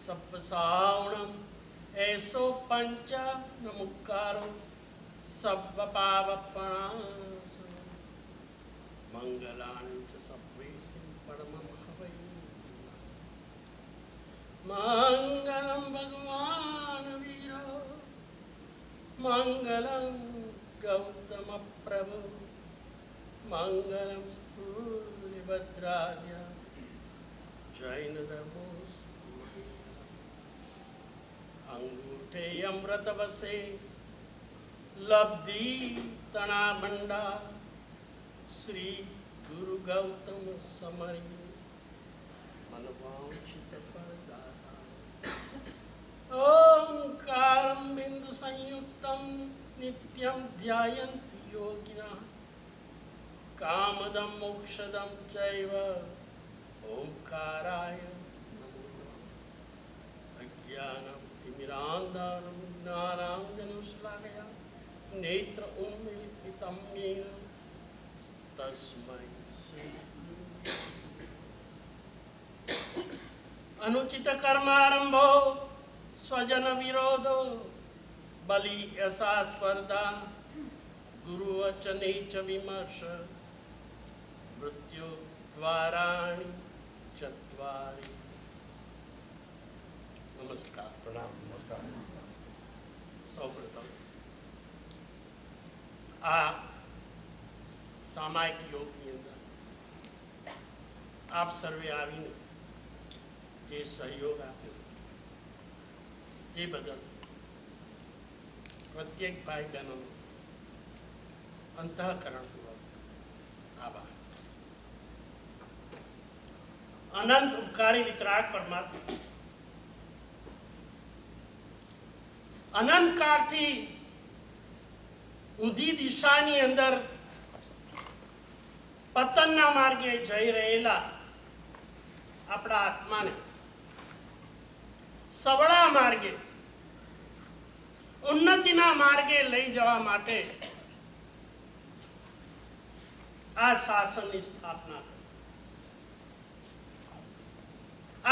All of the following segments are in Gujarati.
सप्पसावणम ऐसो पंच नमुकारो सब्ब पावपणासो मंगलानि च सब्बेसि परमं हवै मंगलम भगवान वीरो मंगलम गौतम प्रभु मंगलम स्थूलिभद्राय जैन धर्मो अंगूठे अमृत बसे लब्धि तना भंडा श्री गुरु गौतम समरी मनवांछित फलदाता ओंकारं बिंदु संयुक्तं नित्यं ध्यायन्ति योगिनः कामदं मोक्षदं चैव ओंकाराय नमो नमः। अज्ञानं तिमिरान्धं ज्ञानाञ्जनशलाकया नेत्र उन्मीलितं येन तस्मै श्री अनुचित कर्मारंभो स्वजन विरोधो बलि यशा स्पर्धा गुरु वचने च विमर्श मृत्यु द्वाराणि चत्वारि। नमस्कार प्रणाम। नमस्कार। સૌપ્રથમ આ સામાયિક યોગની અંદર આપ સર્વે આવીને જે સહયોગ આપ્યો એ બદલ પ્રત્યેક ભાઈ બહેનોનો અંતઃકરણપૂર્વક આભાર। અનંત ઉપકારી વિતરાગ પરમાત્મા અનંત કાળથી ઊંધી દિશાની અંદર પતનના માર્ગે જઈ રહેલા આપણા આત્માને સવળા માર્ગે ઉન્નતિના માર્ગે લઈ જવા માટે આ શાસનની સ્થાપના કરી।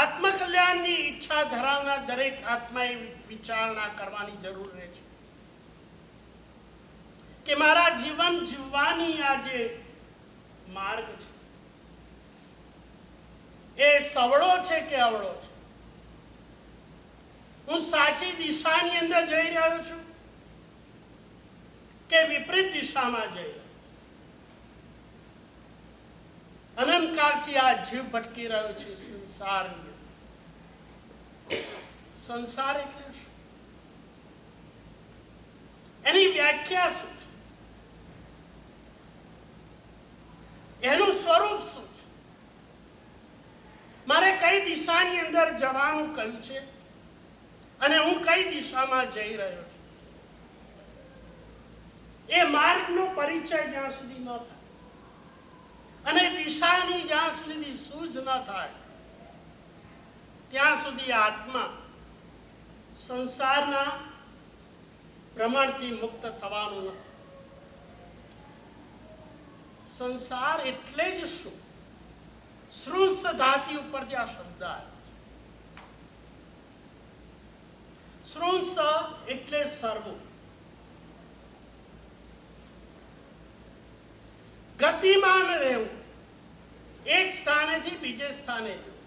આત્મકલ્યાણની ઈચ્છા ધરાવનાર દરેક આત્માએ વિચારણા કરવાની જરૂર રહે છે કે મારા જીવન જીવવાની આ જે માર્ગ છે એ સવળો છે કે અવળો છે? હું સાચી દિશાની અંદર જઈ રહ્યો છું કે વિપરીત દિશામાં જઈ રહ્યો? અનંતકાળથી આ જીવ ભટકી રહ્યો છે સંસારની। સંસાર એટલે શું? એની વ્યાખ્યા શું છે? એનું સ્વરૂપ શું છે? મારે કઈ દિશાની અંદર જવાનું કહ્યું છે અને હું કઈ દિશામાં જઈ રહ્યો છું? એ માર્ગનો પરિચય જ્યાં સુધી ન થાય અને દિશાની જ્યાં સુધી સૂઝ ન થાય ત્યાં સુધી આત્મા સંસારના ભ્રમણથી મુક્ત થવાનું નથી। સંસાર એટલે જ શું? શ્રુંસ ધાતી ઉપરથી આ શબ્દ આવ્યો છે। શ્રુંસ એટલે સર્વું, ગતિમાન રહેવું, એક સ્થાનેથી બીજે સ્થાને જવું।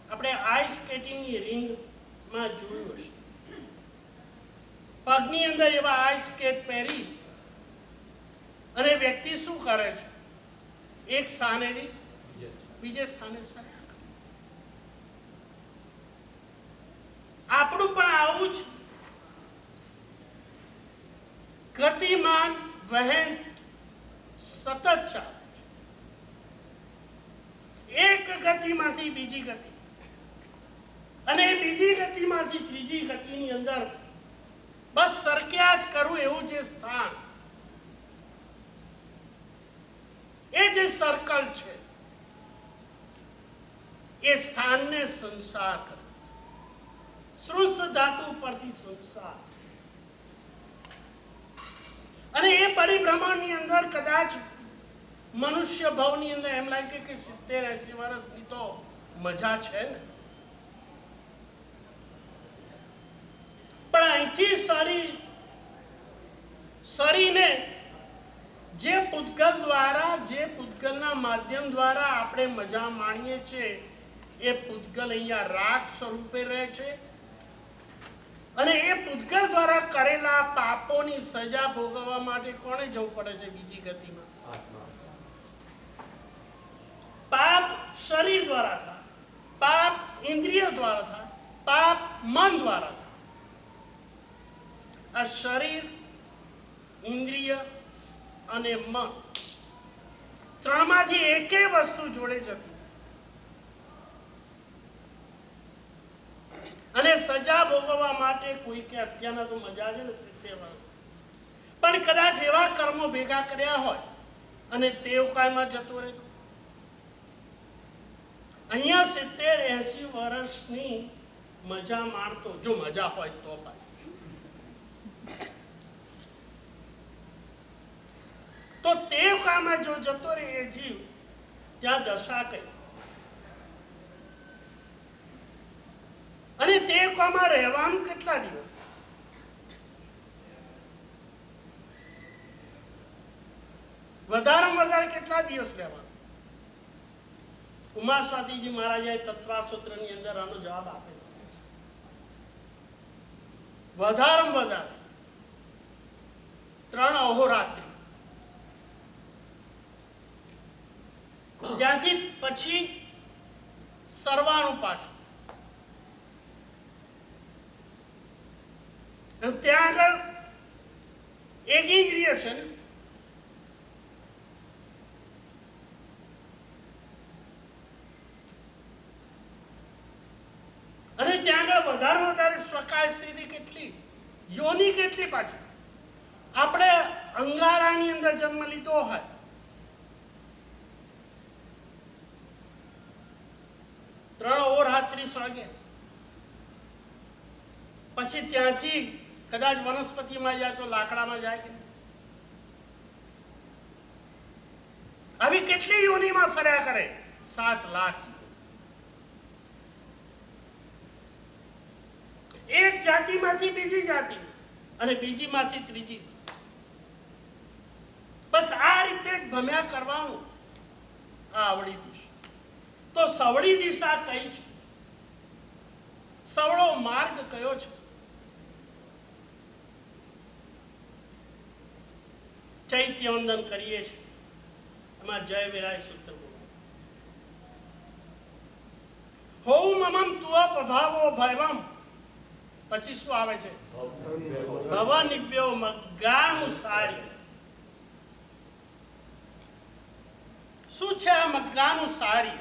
આપણે આઈસ સ્કેટિંગની રિંગમાં જોયું હશે, પગની અંદર એવા આઈસ સ્કેટ પહેરી અને વ્યક્તિ શું કરે છે? એક સ્થાનેથી બીજે સ્થાને સરકે। આપણું પણ આવું જ ગતિમાન વહેણ સતત ચાલે છે। એક ગતિમાંથી બીજી ગતિ અને બીજી ગતિમાંથી ત્રીજી ગતિની અંદર બસ સરક્યા જ કરવું, એવું જે સ્થાન, એ જે સર્કલ છે, એ સ્થાનને સંસાર કરે। શ્રુંસ ધાતુ પરથી સંસાર, અને એ પરિભ્રમણની અંદર કદાચ મનુષ્ય ભાવની અંદર એમ લાગે કે 70-80 વર્ષની તો મજા છે ને, શરીરને જે પૂતગલ દ્વારા, જે પૂતગલના માધ્યમ દ્વારા આપણે મજા માણીએ છીએ, એ પૂતગલ અહીંયા રાગ સ્વરૂપે રહે છે અને એ પૂતગલ દ્વારા કરેલા પાપોની સજા ભોગવવા માટે કોને જવું પડે છે બીજી ગતિમાં? પાપ શરીર દ્વારા થાય, પાપ ઇન્દ્રિય દ્વારા થાય, પાપ મન દ્વારા થાય. આ શરીર, ઇન્દ્રિય અને મન ત્રણમાંથી એકેય વસ્તુ જોડે જતી અને સજા ભોગવવા માટે કોઈ કે અત્યારના તો મજા છે ને 70 વર્ષ, પણ કદાચ એવા કર્મો ભેગા કર્યા હોય અને તેવ કાયમાં જતો રહે, અહીંયા 70-80 વર્ષની મજા માણતો, જો મજા હોય તો તો તેવ કાયમાં જો જતો રહે એ જીવ, ત્યાં દશા કઈ? અને તે કામમાં રહેવાનું કેટલા દિવસ? વધારેમાં વધારે કેટલા દિવસ રહેવાનું? ઉમાસ્વાતીજી મહારાજે તત્વા સૂત્રની અંદર આનો જવાબ આપેલો. વધારેમાં વધારે 3 અહોરાત્રિ, ત્યાંથી પછી સરવાનું પાછું. ત્યાં આગળ એક ઇન્દ્રિય છે ને, અને ત્યાં આગળ વધારે સ્વકાય સ્થિતિ કેટલી, યોની કેટલી પાછી. આપણે અંગારાની અંદર જન્મ લીધો હોય, ત્રણ અહોરાત્રિ વાગે, પછી ત્યાંથી કદાચ વનસ્પતિમાં જાય તો લાકડામાં જાય કે આવી કેટલી યોનિમાં ફર્યા કરે? 7 લાખ. એક જાતિમાંથી બીજી જાતિ અને બીજીમાંથી ત્રીજી, બસ આ રીતે જ ભમ્યા કરવાનું. આ અવળી દિશા. તો સવળી દિશા કઈ છે? સવળો માર્ગ કયો છે? ચૈત્ય વંદન કરીએ છીએ, એમાં જય વિરાય સૂત્ર હોમ મમમ તુઅપ ભાવો ભયવમ, પછી શું આવે છે? ભવનિવ્યો મગ્ગાનુસારી. શું છે આ મગ્ગાનુસારી?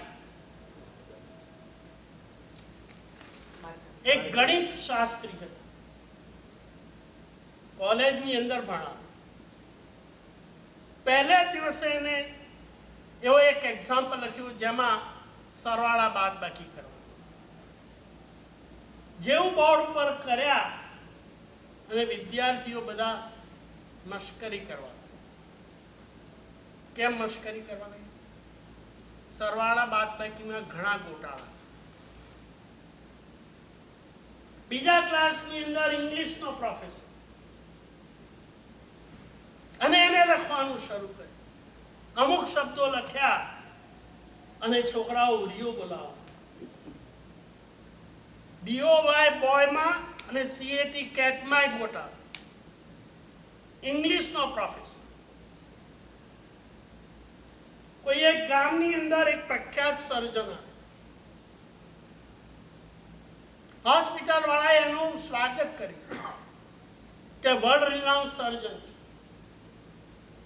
એક ગણિત શાસ્ત્રી હતા, કોલેજની અંદર ભણા. પહેલે દિવસે એને એવો એક એક્ઝામ્પલ લખ્યું જેમાં સરવાળા બાદબાકી કરવા. જેવું બોર્ડ ઉપર કર્યા અને વિદ્યાર્થીઓ બધા મશ્કરી કરવા. કેમ મશ્કરી કરવા? સરવાળા બાદબાકીમાં ઘણા ગોટાળા. બીજા ક્લાસની અંદર ઇંગ્લિશનો પ્રોફેસર, અને એને લખવાનું શરૂ કર્યું. અમુક શબ્દો લખ્યા અને છોકરાઓ રિયો બોલાવો. BOY બોયમાં અને CAT કેટમાં ગોટા. ઇંગ્લિશનો પ્રોફેસર. કોઈ એક ગામની અંદર એક પ્રખ્યાત સર્જન, હોસ્પિટલ વાળાએ એનું સ્વાગત કર્યું કે વર્લ્ડ રિનાઉન્ડ સર્જન.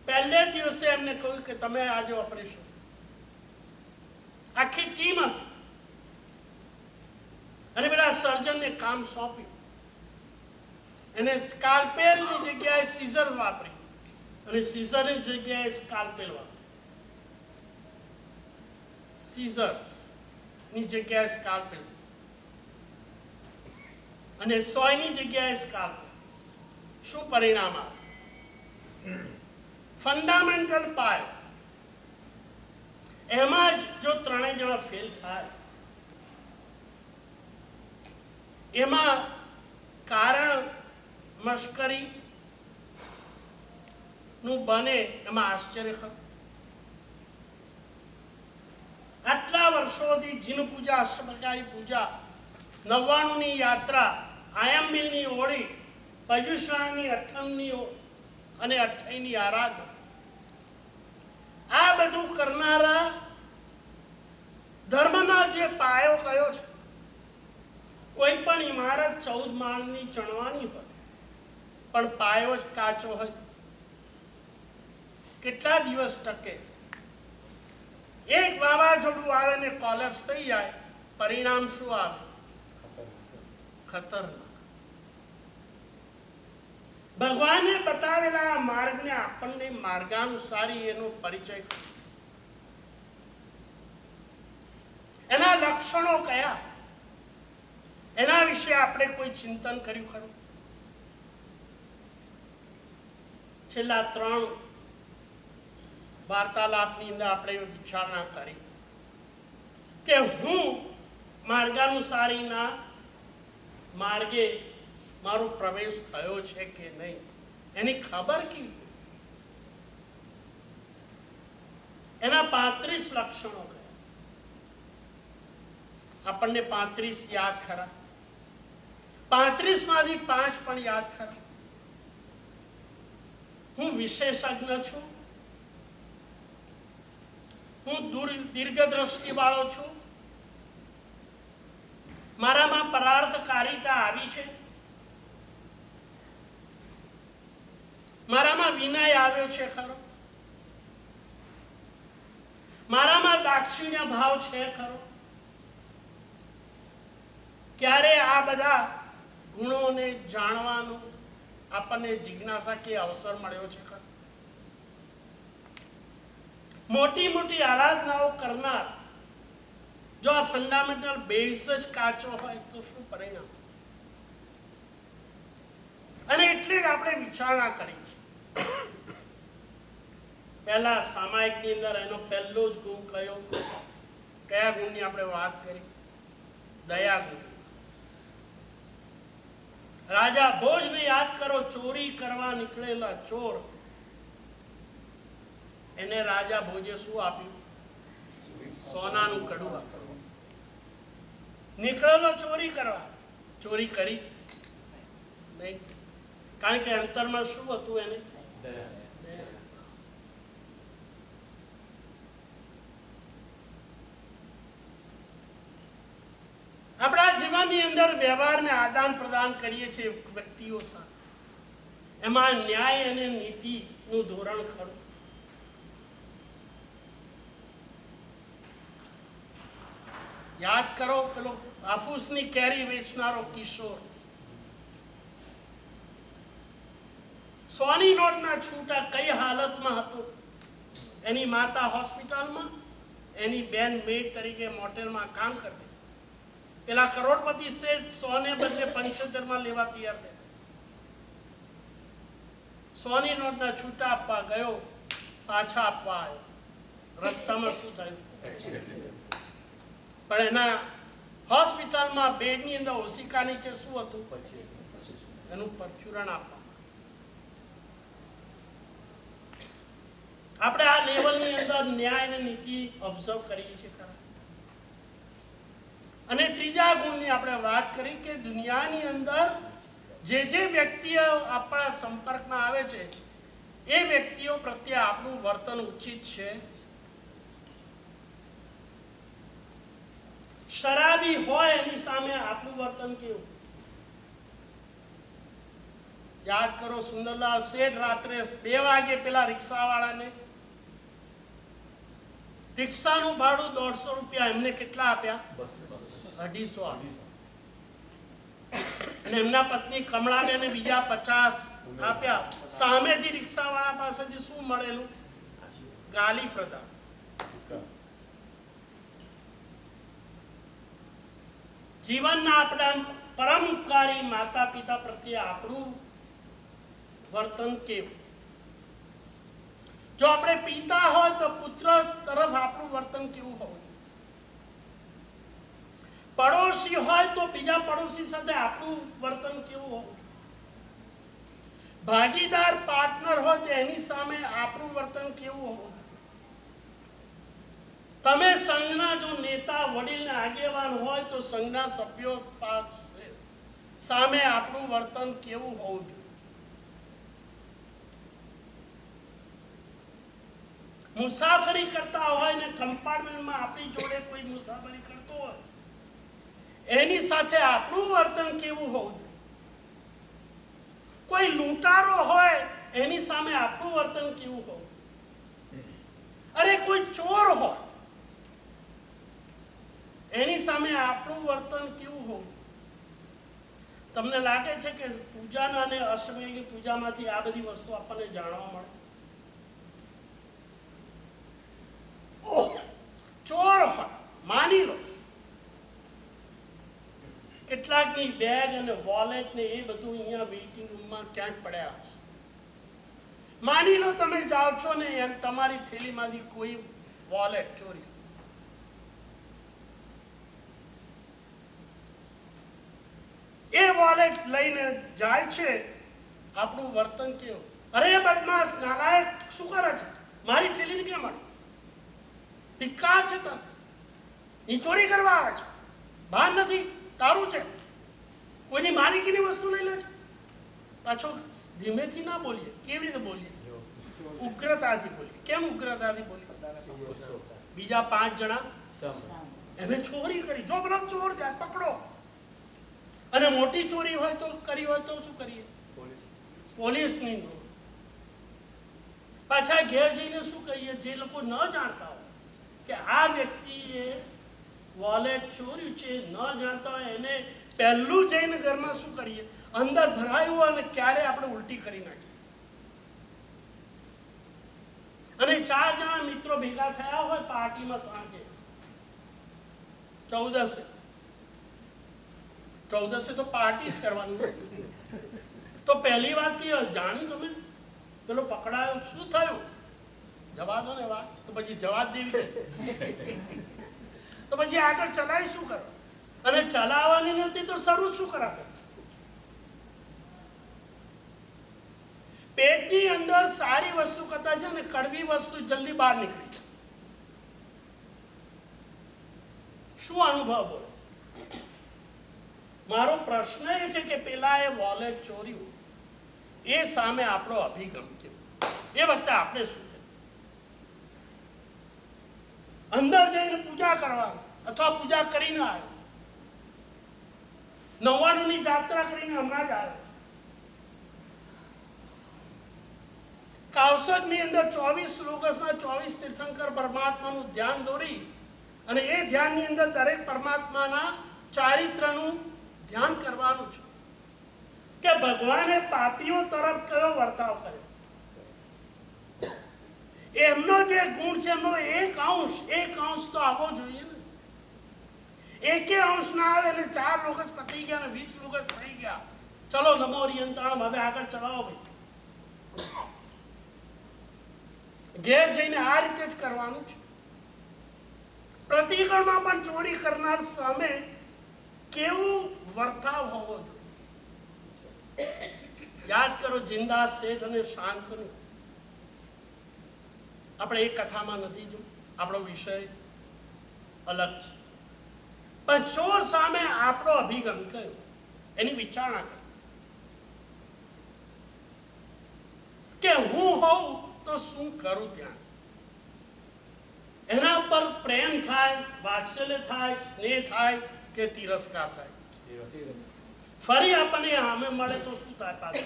પહેલે દિવસે એમને કહ્યું કે તમે આજે ઓપરેશન. આખી ટીમ હતી અને પેલા સર્જનને કામ સોંપ્યું. એને સ્કાલ્પેલની જગ્યાએ સીઝર વાપરી અને સીઝરની જગ્યાએ સ્કાલ્પેલ વાપરી. સીઝર્સની જગ્યાએ સ્કાલ્પેલ અને સોયની જગ્યાએ સ્કાલ્પેલ. શું પરિણામ આવે? ફંડામેન્ટલ પાયો. એમાં જ જો 3 જણા ફેલ થાય, એમાં કારણ મશ્કરી નું બને એમાં આશ્ચર્ય ખરું? આટલા વર્ષોથી જીન પૂજા, અષ્ટપ્રકારી પૂજા, 99ની યાત્રા, આયંબિલની હોળી, પર્યુષણની અઠમની અને અઠ્ઠઈની આરાધના, આ બધું કરનારા ધર્મના જે પાયો કયો છે, કોઈ પણ ઇમારત 14 માળની ચણવાની હોય પણ પાયો જ કાચો હોય કેટલા દિવસ ટકે? એક વાવાઝોડું આવે ને કોલેપ્સ થઈ જાય, પરિણામ શું આવે? ખતરનાક. ભગવાને બતાવેલા આ માર્ગને આપણને માર્ગાનુસારી એનો પરિચય કર્યો. એના લક્ષણો કયા? એના વિશે આપણે કોઈ ચિંતન કર્યું ખરું? છેલ્લા 3 વાર્તાલાપની અંદર આપણે વિચારણા કરી કે હું માર્ગાનુસારીના માર્ગે મારો પ્રવેશ થયો છે કે નહીં, એની ખબર કેવી? એના 35 લક્ષણો કયા? આપણને 35 યાદ ખરા? 35 માંથી 5 પણ યાદ ખરા? હું વિશેષજ્ઞ છું, હું દીર્ઘદ્રષ્ટિ વાળો છું, મારામાં પરાર્થકારિતા આવી છે, મારામાં વિનય આવ્યો છે ખરો, મારામાં દાક્ષિણ્ય ભાવ છે ખરો? ક્યારે આ બધા ગુણોને જાણવાનો આપણને જિજ્ઞાસા કે અવસર મળ્યો છે ખરો? મોટી મોટી આરાધનાઓ કરનાર જો આ ફંડામેન્ટલ બેઝ જ કાચો હોય તો શું પરિણામ? અને એટલે જ આપણે વિચારણા કરી છે. પહેલા સામાયિકની અંદર એનો પહેલો જ ગુણ કયો? કયા ગુણની આપણે વાત કરી? દયા ગુણ. રાજા ભોજને યાદ કરો, ચોરી કરવા નીકળેલા ચોર, એને રાજા ભોજે શું આપ્યું? સોનાનું કડું આપ્યું. નીકળેલો ચોરી કરવા, ચોરી કરી નહીં, કારણ કે અંતરમાં શું હતું એને? આપણા જીવનની અંદર વ્યવહારને આદાન પ્રદાન કરીએ છીએ વ્યક્તિઓ સાથે, એમાં ન્યાય અને નીતિનું ધોરણ ખરું? યાદ કરો પેલો હાફૂસની કેરી વેચનારો કિશોર, 100ની નોટના છૂટા કઈ હાલતમાં હતો? એની માતા હોસ્પિટલમાં, એની બેન મેડ તરીકે મોટેલમાં કામ કરતી. પેલા કરોડપતિ છે 100 ને બદલે 75 લેવા તૈયાર થયા. 100ની નોટના છૂટા આપવા ગયો, પાછા આપવા આવ્યો. રસ્તામાં શું થયું? પણ એના હોસ્પિટલમાં બેડની અંદર ઓશિકા નીચે શું હતું? એનું પરચુરણ આપવા. આપણે આ લેવલની અંદર ન્યાય અને નીતિ ઓબ્ઝર્વ કરીએ છીએ ખરા? અને ત્રીજા ગુણની આપણે વાત કરી કે દુનિયાની અંદર જે વ્યક્તિઓ આપણા સંપર્કમાં આવે છે એ વ્યક્તિઓ પ્રત્યે આપણું વર્તન ઉચિત છે. શરાબી હોય એની સામે આપણું વર્તન કેવું? યાદ કરો, સુંદરલાલ શેઠ રાત્રે 2 વાગે પેલા રિક્ષાવાળાને રિક્ષાનું ભાડું 150 રૂપિયા, એમને કેટલા આપ્યા? 250 આપ્યા. અને એમના પત્ની કમળાબેને બીજા 50 આપ્યા. સામેથી રિક્ષાવાળા પાસેથી શું મળેલું? ગાલી પ્રદાન. જીવનના આપણા પરમ ઉપકારી માતા પિતા પ્રત્યે આપણું વર્તન કેવું? જો આપણે પિતા હોય તો પુત્ર તરફ આપણું વર્તન કેવું હોવું? પડોશી હોય તો બીજા પડોશી સાથે આપણું વર્તન કેવું હોવું? ભાગીદાર પાર્ટનર હોય તો એની સામે આપણું વર્તન કેવું હોવું? તમે સંઘના જો નેતા વડીલ ને આગેવાન હોય તો સંઘના સભ્યો સામે આપણું વર્તન કેવું હોવું જોઈએ? મુસાફરી કરતા હોય ને કમ્પાર્ટમેન્ટમાં આપણી જોડે કોઈ મુસાફરી કરતો હોય એની સાથે આપણું વર્તન કેવું હોવું જોઈએ? કોઈ લૂંટારો હોય એની સામે આપણું વર્તન કેવું હોવું? અરે કોઈ ચોર હોય એની સામે આપણું વર્તન કેવું હોવું? તમને લાગે છે કે પૂજાના અને અશ્વમેઘની પૂજામાંથી આ બધી વસ્તુ આપણને જાણવા મળે? ચોર હોય, માની લો કેટલાકની બેગ અને વોલેટ ને એ બધું અહીંયા વેઇટિંગ રૂમમાં ક્યાંક પડ્યા હશે. માની લો તમે જાઓ છો ને એમ તમારી થેલીમાંથી કોઈ વોલેટ ચોરી, એ વોલેટ લઈને જાય છે, આપણું વર્તન કેવું? અરે બદમાશ, નાલાયક, શું કરે છે? મારી થેલીને કેમ મળી? ધિક્કાર છે તને, એ ચોરી કરવા આવે છે, ભાન નથી તારું છે, કોઈની માલિકીની વસ્તુ લઈ લે છે. પાછો ધીમેથી ના બોલીએ. કેવી રીતે બોલીએ? ઉગ્રતાથી બોલીએ. કેમ ઉગ્રતાથી બોલીએ? બીજા 5 જણા એને ચોરી કરી, જો પેલો ચોર જાય પકડો. અને મોટી ચોરી હોય તો કરી હોય તો શું કરીએ? પોલીસની નોંધ. પાછા ઘેર જઈને શું કહીએ? જે લોકો ન જાણતા હોય કે આ વ્યક્તિએ વોલેટ ચોર્યું છે, ન જાણતા હોય એને પહેલું જઈને ઘરમાં શું કરીએ? અંદર ભરાયું અને ક્યારે આપણે ઉલટી કરી નાખીએ. અને 4 જણા મિત્રો ભેગા થયા હોય પાર્ટીમાં સાંજે 14 તો પાર્ટી જ કરવાની. તો પહેલી વાત કે જાણ્યું તમે પેલો પકડાયો, શું થયું? જવા દો ને વાત. તો પછી જવાબ દેવી તો પછી આગળ ચલાવી શું કરો? અને ચલાવવાની નથી તો શરૂ શું કરાવે? પેટની અંદર સારી વસ્તુ કરતા છે ને કડવી વસ્તુ જલ્દી બહાર નીકળી. શું અનુભવ બોલો? મારો પ્રશ્ન એ છે કે પેલા એ વોલેટ ચોર્યું એ સામે આપણો અભિગમ કેવો? એ વખતે આપણે શું થયું? અંદર જઈને પૂજા કરવાનું અથવા પૂજા કરીને આવ્યો, 99ની જાત્રા કરીને હમણાં જ આવ્યો. કાવસજની અંદર 24 શ્લોકમાં 24 તીર્થંકર પરમાત્માનું ધ્યાન દોરી અને એ ધ્યાનની અંદર દરેક પરમાત્માના ચારિત્રનું ધ્યાન કરવાનું છે કે ભગવાને પાપીઓ તરફ કયો વર્તાવ કર્યો. એમનો જે ગુણ છે એમનો એક અંશ તો આવવો જોઈએ ને. એકે અંશ ના આવે એટલે 4 લોકસ પતી ગયા ને 20 લોકસ થઈ ગયા. ચલો નમો રિયંતાણમ, હવે આગળ ચલાવો ભાઈ. ઘેર જઈને આ રીતે જ કરવાનું છે. પ્રતિક્રમણમાં પણ ચોરી કરનાર સામે કેવું વર્તાવ હોવો જોઈએ? યાદ કરો જિંદા શેઠ અને શાંતનું. આપણે એક કથામાં નથી જો, આપણો વિષય અલગ છે. પણ ચોર સામે આપણો અભિગમ કયો એની વિચારણા કરો કે હું હોઉં તો શું કરું? ત્યાં એના પર પ્રેમ થાય, વાત્સલ્ય થાય, સ્નેહ થાય કે તિરસ્કાર થાય? ફરી આપણને સામે મળે તો શું થાય?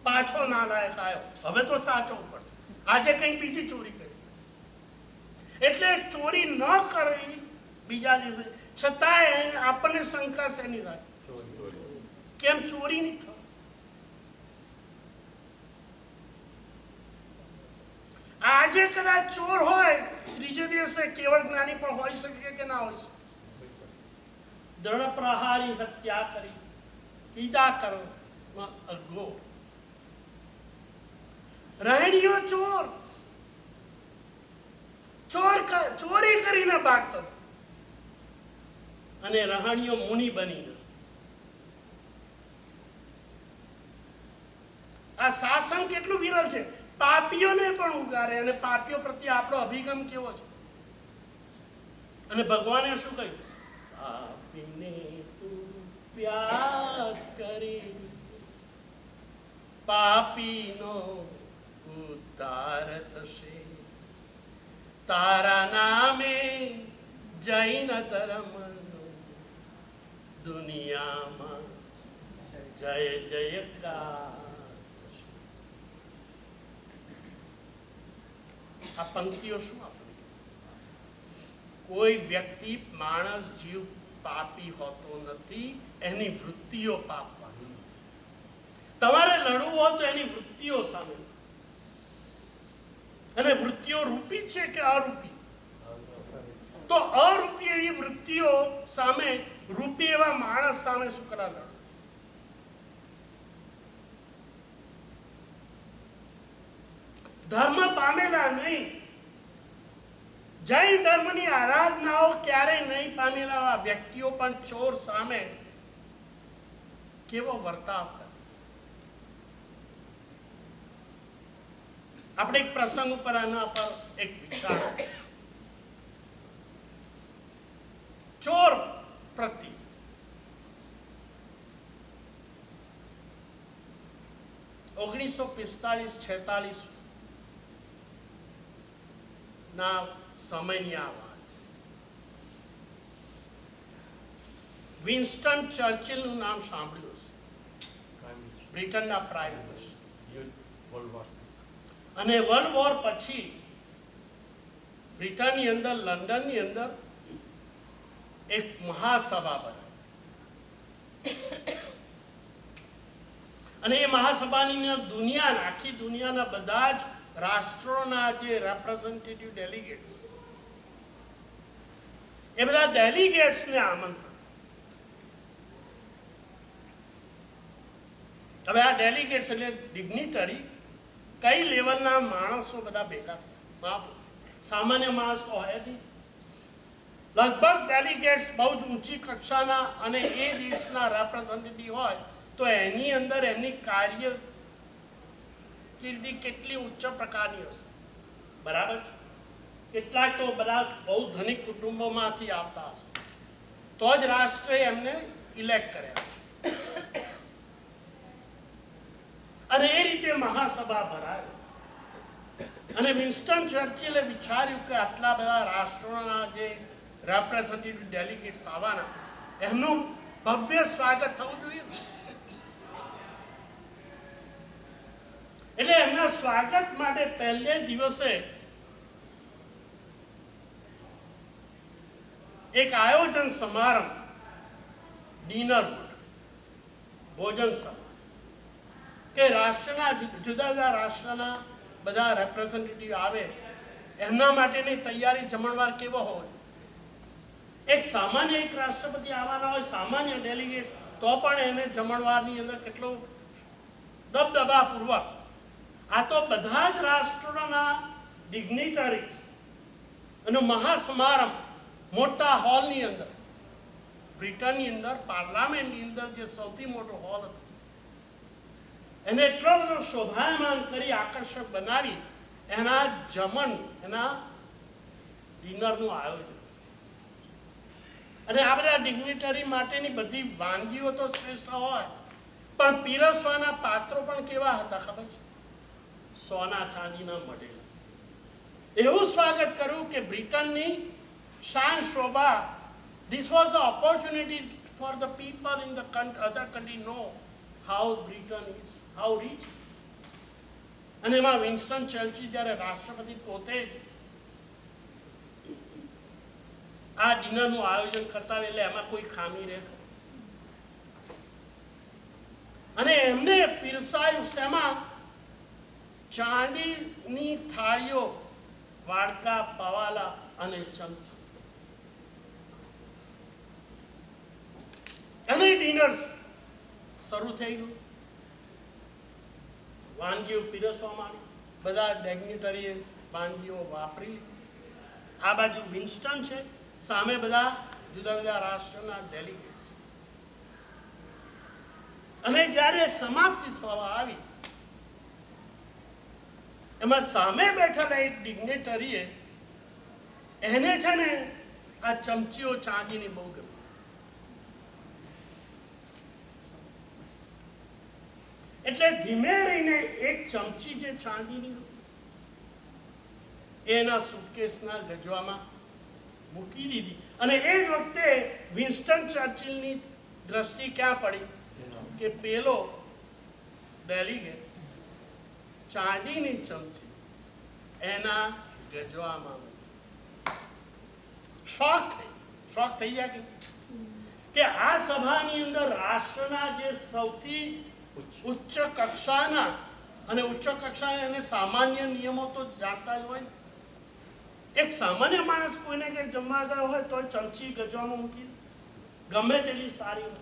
પાછો નાલાયક આવ્યો, હવે તો સાચો પડશે, આજે કંઈક બીજી ચોરી કરી. એટલે ચોરી ન કરી બીજા દિવસે છતાંય આપણને શંકા શેની થાય? કેમ ચોરી નહીં થાય? આજે કદાચ ચોર હોય, ત્રીજે દિવસે કેવળ જ્ઞાની પણ હોઈ શકે કે ના હોઈ શકે? દ્રઢ પ્રહારી હત્યા કરી, પીડા કરો અઘો. રહેણીઓ ચોરી કરીને ભાગતો અને રહાણીઓ મુનિ બનીને. આ શાસન કેટલું વિરલ છે, પાપીઓને પણ ઉગારે, અને પાપીઓ પ્રત્યે આપણો અભિગમ કેવો છે. અને ભગવાને શું કહ્યું? પાપીને તું પ્યાર કરી, પાપીનો ઉદ્ધાર થશે, તારા નામે જૈન ધર્મનો દુનિયામાં જય જયકાર. આ પંક્તિઓ શું આપે? કોઈ વ્યક્તિ, માણસ, જીવ પાપી હોતો નથી, એની વૃત્તિઓ પાપવાની. તમારે લડવું હોય તો એની વૃત્તિઓ સામે, અને વૃત્તિઓ રૂપી છે કે અરૂપી? તો અરૂપી એવી વૃત્તિઓ સામે રૂપી એવા માણસ સામે શું કરા લડો? ધર્મ પામેલા નહીં, જૈન ધર્મની આરાધનાઓ ક્યારેય નહીં પામેલા વ્યક્તિઓ પણ ચોર સામે કેવો વર્તાવ કરે. આપણે એક પ્રસંગ ઉપર આના પર એક વિચાર, ચોર પ્રતિ ઓગણીસો 45-46 ના સમયની આ વાત. વિન્સ્ટન ચર્ચિલનું નામ સાંભળ્યું છે, બ્રિટનના પ્રાઇમ મિનિસ્ટર. અને વર્લ્ડ વોર પછી બ્રિટનની અંદર, લંડનની અંદર એક મહાસભા બની, અને એ મહાસભાની દુનિયાના, આખી દુનિયાના બધા જ રાષ્ટ્રોના જે રેપ્રેઝેન્ટેટિવ ડેલિગેટ્સ, એ બધા ડેલિગેટ્સને આમંત્રણ. હવે આ ડેલિગેટ્સ એટલે ડિગ્નિટરી, કઈ લેવલના માણસો બધા ભેગા થયા? સામાન્ય માણસ તો હોય નહીં. લગભગ ડેલિગેટ્સ બહુ જ ઊંચી કક્ષાના, અને એ દેશના રેપ્રેઝેન્ટેટિવ હોય તો એની અંદર એની કાર્ય કીર્તિ કેટલી ઉચ્ચ પ્રકારની હશે, બરાબર છે? કેટલાક તો બધા બહુ ધનિક કુટુંબોમાંથી આવતા હશે, તો જ રાષ્ટ્રે એમને ઇલેક્ટ કર્યા. અને એ રીતે મહાસભા ભરાય, અને વિન્સ્ટન ચર્ચિલે વિચાર્યું કે આટલા બધા રાષ્ટ્રોના જે રેપ્રેઝેન્ટેટિવ ડેલિગેટ્સ આવવાના, એમનું ભવ્ય સ્વાગત થવું જોઈએ. એટલે એમના સ્વાગત માટે પહેલે દિવસે એક આયોજન સમારંભ, ડિનર, ભોજન સમારંભ, કે રાષ્ટ્રના જુદા જુદા રાષ્ટ્રના બધા રેપ્રેઝેન્ટેટિવ આવે, એમના માટેની તૈયારી, જમણવાર કેવો હોય. એક સામાન્ય એક રાષ્ટ્રપતિ આવવાના હોય, સામાન્ય ડેલિગેટ, તો પણ એને જમણવારની અંદર કેટલો દબદબા પૂર્વક. આ તો બધા જ રાષ્ટ્રોના ડિગ્નિટરીઝ અને મહાસમારંભ મોટા હોલની અંદર, બ્રિટનની અંદર પાર્લામેન્ટની અંદર જે સૌથી મોટો હોલ હતો, એને એટલો બધો શોભાયમાન કરી, આકર્ષક બનાવી, એના જમણ, એના ડિનરનું આયોજન. અને આ બધા ડિગ્નિટરી માટેની બધી વાનગીઓ તો શ્રેષ્ઠ હોય, પણ પીરસવાના પાત્રો પણ કેવા હતા ખબર છે? સોના ચાંદીના મળેલા. એવું સ્વાગત કર્યું કે બ્રિટનની શાન શોભા. This was an opportunity for the people in the other country know how Britain is, how rich. અને એમાં વિન્સ્ટન ચર્ચિલ જ્યારે રાષ્ટ્રપતિ પોતે આ ડિનરનું આયોજન કરતા, એટલે એમાં કોઈ ખામી રહે. અને એમને પીરસાયું શેમાં? ચાંદીની થાળીઓ, વાડકા, પવાલા અને ચમચા. અને ડિનર શરૂ થઈ ગયું. વાનગીઓ પીરસવામાં આવી, બધા ડિગ્નિટરીએ વાનગીઓ વાપરી. આ બાજુ વિન્સ્ટન છે, સામે બધા જુદા જુદા રાષ્ટ્રના ડેલિગેટ્સ. અને જ્યારે સમાપ્તિ થવા આવી એમાં સામે બેઠેલા એક ડિગ્નેટરીએ એને છે ને આ ચમચીઓ ચાંદીની બહુ ગમી. એટલે ધીમે રહીને એક ચમચી જે ચાંદીની એના સુટકેસના ગજવામાં મૂકી દીધી. અને એ જ વખતે વિન્સ્ટન ચર્ચિલની દ્રષ્ટિ ક્યાં પડી કે પેલો ડેલિગેટ ચાંદીની ચમચી એના ગજવામાં શોખ થઈ જાય કે આ સભાની અંદર રાષ્ટ્રના જે સૌથી ઉચ્ચ કક્ષાના અને ઉચ્ચ કક્ષાના એને સામાન્ય નિયમો તો જાણતા જ હોય. એક સામાન્ય માણસ કોઈને કંઈ જમવા ગયો હોય તો ચમચી ગજવામાં મૂકી ગમે તેટલી સારી હોય.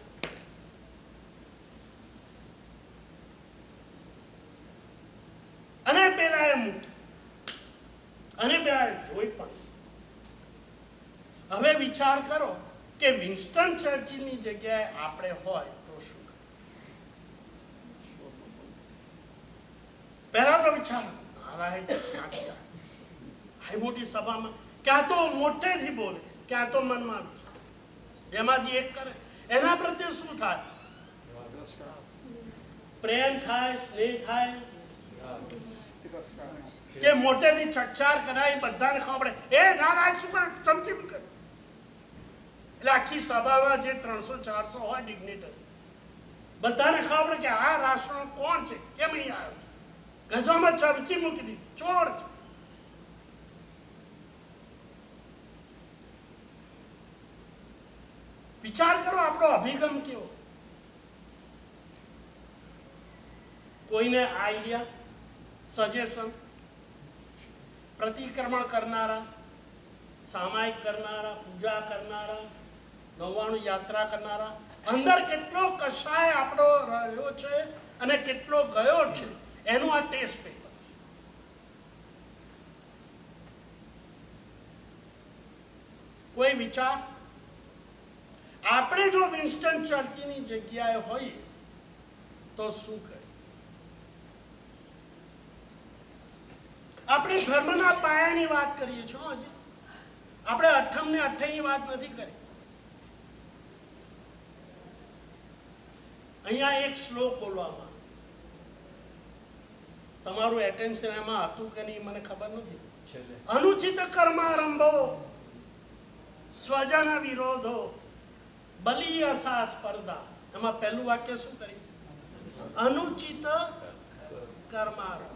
અને પેલા એ મૂકી અને પેલા જોઈ પણ. હવે વિચાર કરો કે વિન્સ્ટન ચર્ચિલની જગ્યાએ આપણે હોય તો શું? પહેલા તો વિચાર આઈ મોટી સભામાં ક્યાં તો મોટેથી બોલે, ક્યાં તો મનમાં વિચાર, એમાંથી એક કરે. એના પ્રત્યે શું થાય? પ્રેમ થાય, સ્નેહ થાય કે મોટેથી ચકચાર કરાય, બધાને ખબર પડે એ ના શું કરે ચમચી મૂકે. એટલે આખી સભામાં જે 300-400 હોય ડિગ્નેટર બધાને ખબર પડે કે આ રાષ્ટ્રનો કોણ છે, કેમ અહીં આવ્યો, ગજવામાં ચમચી મૂકી દીધી, ચોર છે. વિચાર કરો આપણો અભિગમ કેવો. કોઈને આઈડિયા, સજેશન, પ્રતિક્રમણ કરનારા, સામાયિક કરનારા, પૂજા કરનારા, 99 યાત્રા કરનારા, અંદર કેટલો કષાય આપણો રહ્યો છે અને કેટલો ગયો છે એનું આ ટેસ્ટ પેપર. કોઈ વિચાર? આપણે જો વિન્સ્ટન ચર્ચિલની જગ્યાએ હોઈએ તો શું કરીએ? આપણે ધર્મના પાયાની વાત કરીએ છો. હજી આપણે અઠમ ને અઠ્ઠાઈની વાત નથી કરી. અહીંયા એક શ્લોક બોલવામાં, તમારું એટેન્શન એમાં હતું કે નહીં મને ખબર નથી. અનુચિત કર્મારંભો સ્વજન વિરોધો બલિયસા સ્પર્ધા. એમાં પહેલું વાક્ય શું કર્યું? અનુચિત કર્મારંભ.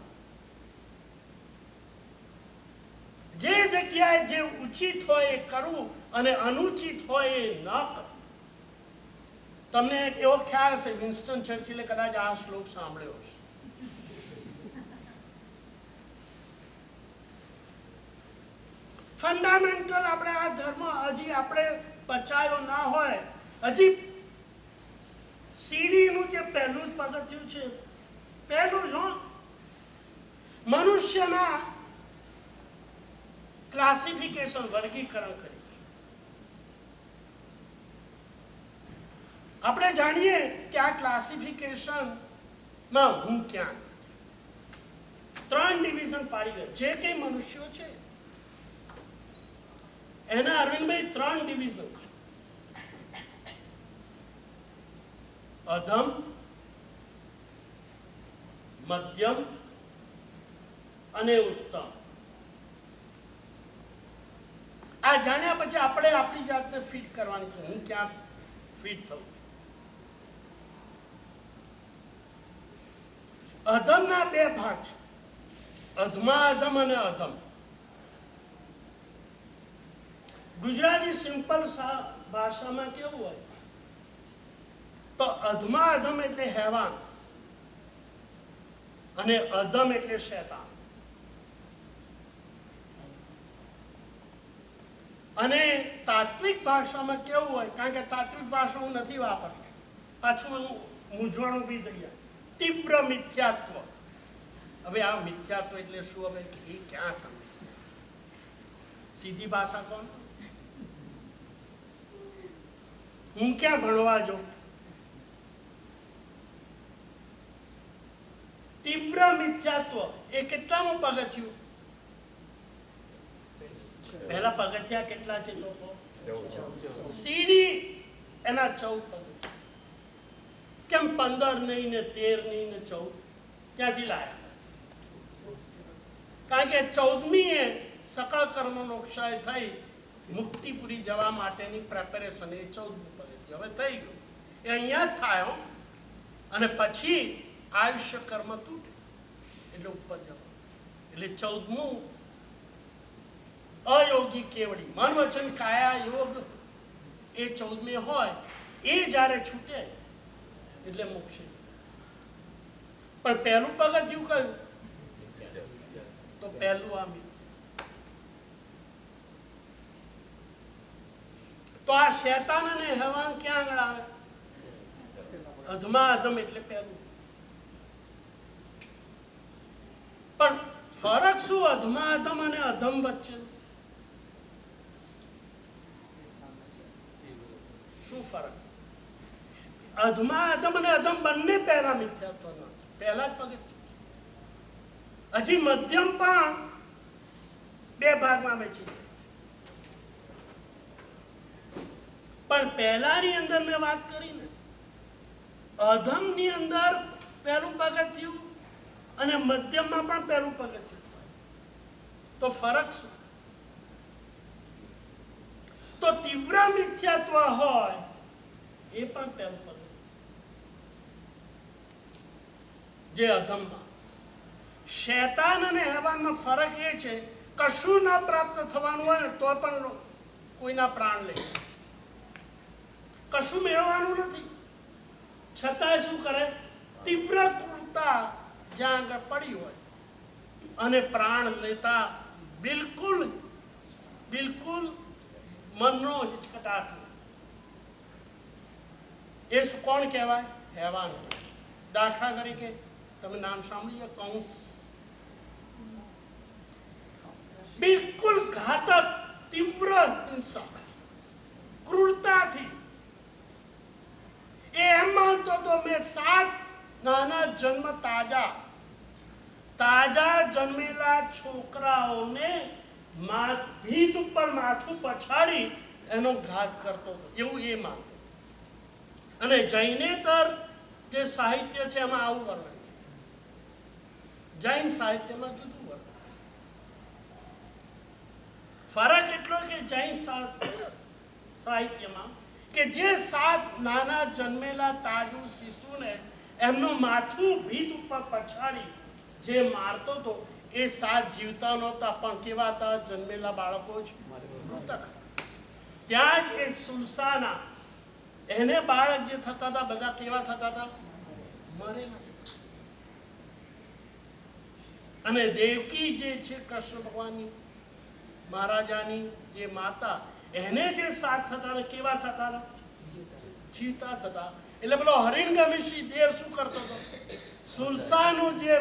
જે જગ્યાએ જે ઉચિત હોય એ કરવું અને અનુચિત હોય એ ન કરવું. તમને એવો ખ્યાલ હશે વિન્સ્ટન ચર્ચિલે કદાચ આ શ્લોક સાંભળ્યો હશે. ફંડામેન્ટલ આપણે આ ધર્મ હજી આપણે પચાયો ના હોય. હજી સીડીનું જે પહેલું જ પગથિયું છે, પહેલું જ મનુષ્યના ક્લાસિફિકેશન, વર્ગીકરણ કરી. આપણે જાણીએ કે આ ક્લાસિફિકેશનમાં હું ક્યાં 3 ડિવિઝન પાડી દે. જે કઈ મનુષ્યો છે એના અરવિંદભાઈ 3 ડિવિઝન: અધમ, મધ્યમ અને ઉત્તમ. આ જાણ્યા પછી આપણે આપણી જાતને ફિટ કરવાની છે. હું ક્યાં ફિટ થઉં? અધમના 2 ભાગ છે, અધમા અધમ અને અધમ. ગુજરાતી સિમ્પલ ભાષામાં કેવું હોય તો અધમા અધમ એટલે હેવાન અને અધમ એટલે શૈતાન. અને તાત્વિક ભાષામાં કેવું હોય, કારણ કે તાત્વિક ભાષા હું નથી વાપરતો, પાછું હું મૂંઝવણ ઊભી થઈ જાય. તીવ્ર મિથ્યાત્વ. હવે આ મિથ્યાત્વ એટલે શું? હવે એ ક્યાં તમે સીધી ભાષા કોણ? હું ક્યાં ભણવા જાઉં? તીવ્ર મિથ્યાત્વ એ કેટલામું પગથિયું? પહેલા પગથિયા કેટલા છે તો સીડી એના 14 પગથિયા. કેમ 15 નહીં ને 13 નહીં ને 14? ક્યાંથી લાયા? કારણ કે 14મી એ સકળ કર્મનો ક્ષય થઈ મુક્તિપુરી જવા માટેની પ્રેપરેશન, એ 14મી પગથિયું હવે થઈ ગયું. એ અહીંયા જ થાય હો. અને પછી આયુષ્ય કર્મ તૂટે એટલે ઉપર જવા. એટલે 14મું અયોગી કેવડી મન વચન કાયા યોગ એ 14મી હોય એ જ્યારે છૂટે એટલે મોક્ષ. પણ પહેલું પગથિયું કયું? તો પહેલું આ તો આ શેતાન અને હેવાન ક્યાં આગળ આવે? અધમા અધમ એટલે પહેલું. પણ ફરક શું અધમા અધમ અને અધમ વચ્ચે? શું ફરક? અધમા અધમ અને અધમ બંને પહેલા મિથ્યાત્વના પહેલા જ પગથિયું. હજી મધ્યમ પણ બે ભાગમાં વહેંચી છે. પણ પહેલાની અંદર મેં વાત કરી ને, અધમની અંદર પહેલું પગથિયું અને મધ્યમમાં પણ પહેલું પગથિયું. તો ફરક શું? તો તીવ્ર મિથ્યાત્વ હોય એ પણ પહેલું પગથિયું, જે અધમમાં. શૈતાન અને હેવાનમાં ફરક એ છે, કશું ના પ્રાપ્ત થવાનું હોય ને તો પણ કોઈના પ્રાણ લે. કશું મેળવવાનું નથી છતાંય શું કરે? તીવ્ર ક્રૂરતા જ્યાં આગળ પડી હોય અને પ્રાણ લેતા બિલકુલ બિલકુલ મનનો હિચકટાટ. એ કોણ કહેવાય? હેવાન. દાખલા તરીકે તમે નામ સાંભળીએ કૌંસ. બિલકુલ ઘાતક તીવ્ર હિંસા ક્રૂરતાથી એ એમ માનતો તો મેં 7 નાના જન્મ તાજા જન્મેલા છોકરાઓને ભીત ઉપર માથું પછાડી એનો ઘાત કરતો હતો, એવું એ માનતો. અને જૈનેતર જે સાહિત્ય છે એમાં આવું વર્ણન છે. જૈન સાહિત્યમાં જુદું વર્ણન. ફરક એટલો કે જૈન સાહિત્યમાં કે જે 7 નાના જન્મેલા તાજુ શિશુને એમનું માથું ભીત ઉપર પછાડી જે મારતો હતો એ 7 જીવતા નહોતા, પણ કેવા હતા? જન્મેલા બાળકો જ મૃતક. ત્યાં જ એ સુલસાના એને બાળક જે થતા હતા બધા કેવા થતા હતા? મરેલા. અને દેવકી જે છે કૃષ્ણ ભગવાનની મહારાજાની જે માતા, એને જે 7 થતા ને કેવા થતા હતા? જીવતા થતા. એટલે પેલો હરિંગમિષી દેવ શું કરતો હતો? સુલસાનું જે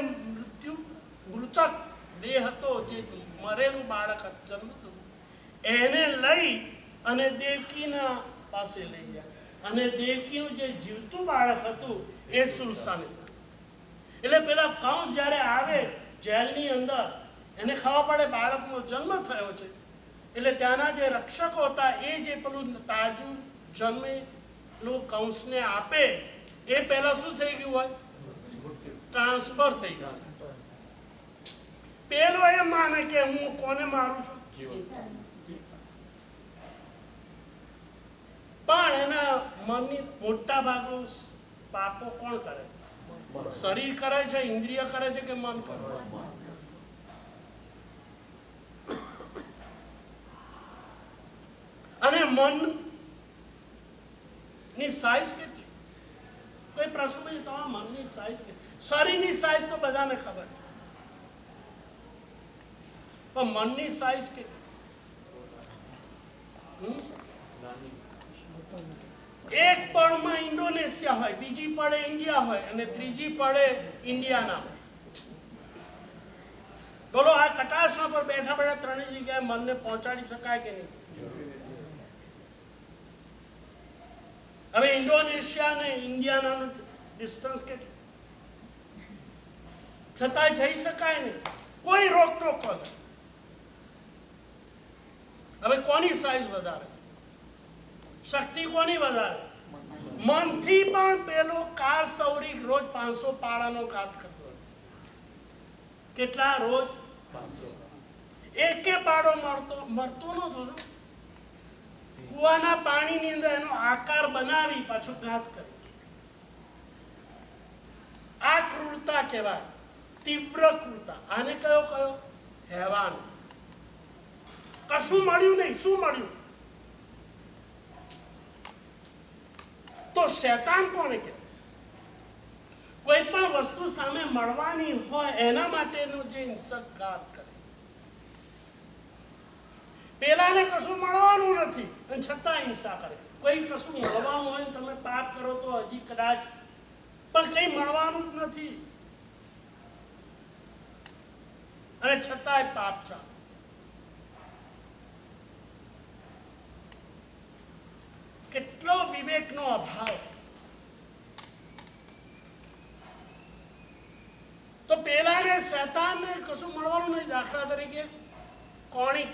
મૃતક દેહ હતો, જે મરેલું બાળક જન્મતું એને લઈ અને દેવકીના પાસે લઈ જાય, અને દેવકીનું જે જીવતું બાળક હતું એ સુલસાને. એટલે પેલા કંસ જ્યારે આવે જેલની અંદર, એને ખબર પડે બાળકનો જન્મ થયો છે, એટલે ત્યાંના જે રક્ષકો હતા એ જે પેલું તાજું જન્મેલું કંસને આપે એ પહેલા શું થઈ ગયું હોય? ટ્રાન્સફર થઈ ગયું. પેલો એ માને કે હું કોને મારું છું? પણ એના મનની મોટા ભાગનું પાપો કોણ કરે? શરીર કરે છે, ઇન્દ્રિય કરે છે કે મન કરે? અને મન ની સાઈઝ કેટલી? કોઈ પ્રશ્ન નહીં. તમારા મનની સાઈઝ કેટલી? શરીરની સાઈઝ તો બધાને ખબર છે, પણ મનની સાઈઝ કેટલી? એક પળમાં ઇન્ડોનેશિયા હોય, બીજી પળે ઇન્ડિયા હોય, અને ત્રીજી પળે ઇન્ડિયાના હોય. બોલો આ કટાશમાં પર બેઠા બેઠા ત્રણેય જગ્યાએ મનને પહોંચાડી શકાય કે નહીં? હવે ઇન્ડોનેશિયા ને ઇન્ડિયાનાનું ડિસ્ટન્સ કેટલું? છતાંય જઈ શકાય નહીં, કોઈ રોકટોક વગર. હવે કોની સાઈઝ વધારે, શક્તિ કોની વધારે? મનથી પણ પેલો કાર સૌરિક રોજ 500 પાડાનો ઘાત કરતો. કેટલા રોજ? 500. એકે પાડો મરતો નતો. કુવાના પાણીની અંદર એનો આકાર બનાવી પાછો ઘાત કરે. આ ક્રૂરતા કહેવાય, તીવ્ર ક્રૂરતા. આને કયો? હેવાન. કશું મળ્યું નહીં. શું મળ્યું? તો શૈતાન કોને કહેવાય? કોઈ પણ વસ્તુ સામે મળવાની હોય એના માટેનો જે હિંસક ઘાત કરે. પેલાને કશું મળવાનું નથી અને છતાં હિંસા કરે. કોઈ કશું મળવાનું હોય ને તમે પાપ કરો તો હજી કદાચ, પણ કઈ મળવાનું જ નથી અને છતાંય પાપ ચાલે. કેટલો વિવેકનો અભાવ. તો પેલાને શૈતાનને કશું મળવાનું નહીં. દાખલા તરીકે કોણી,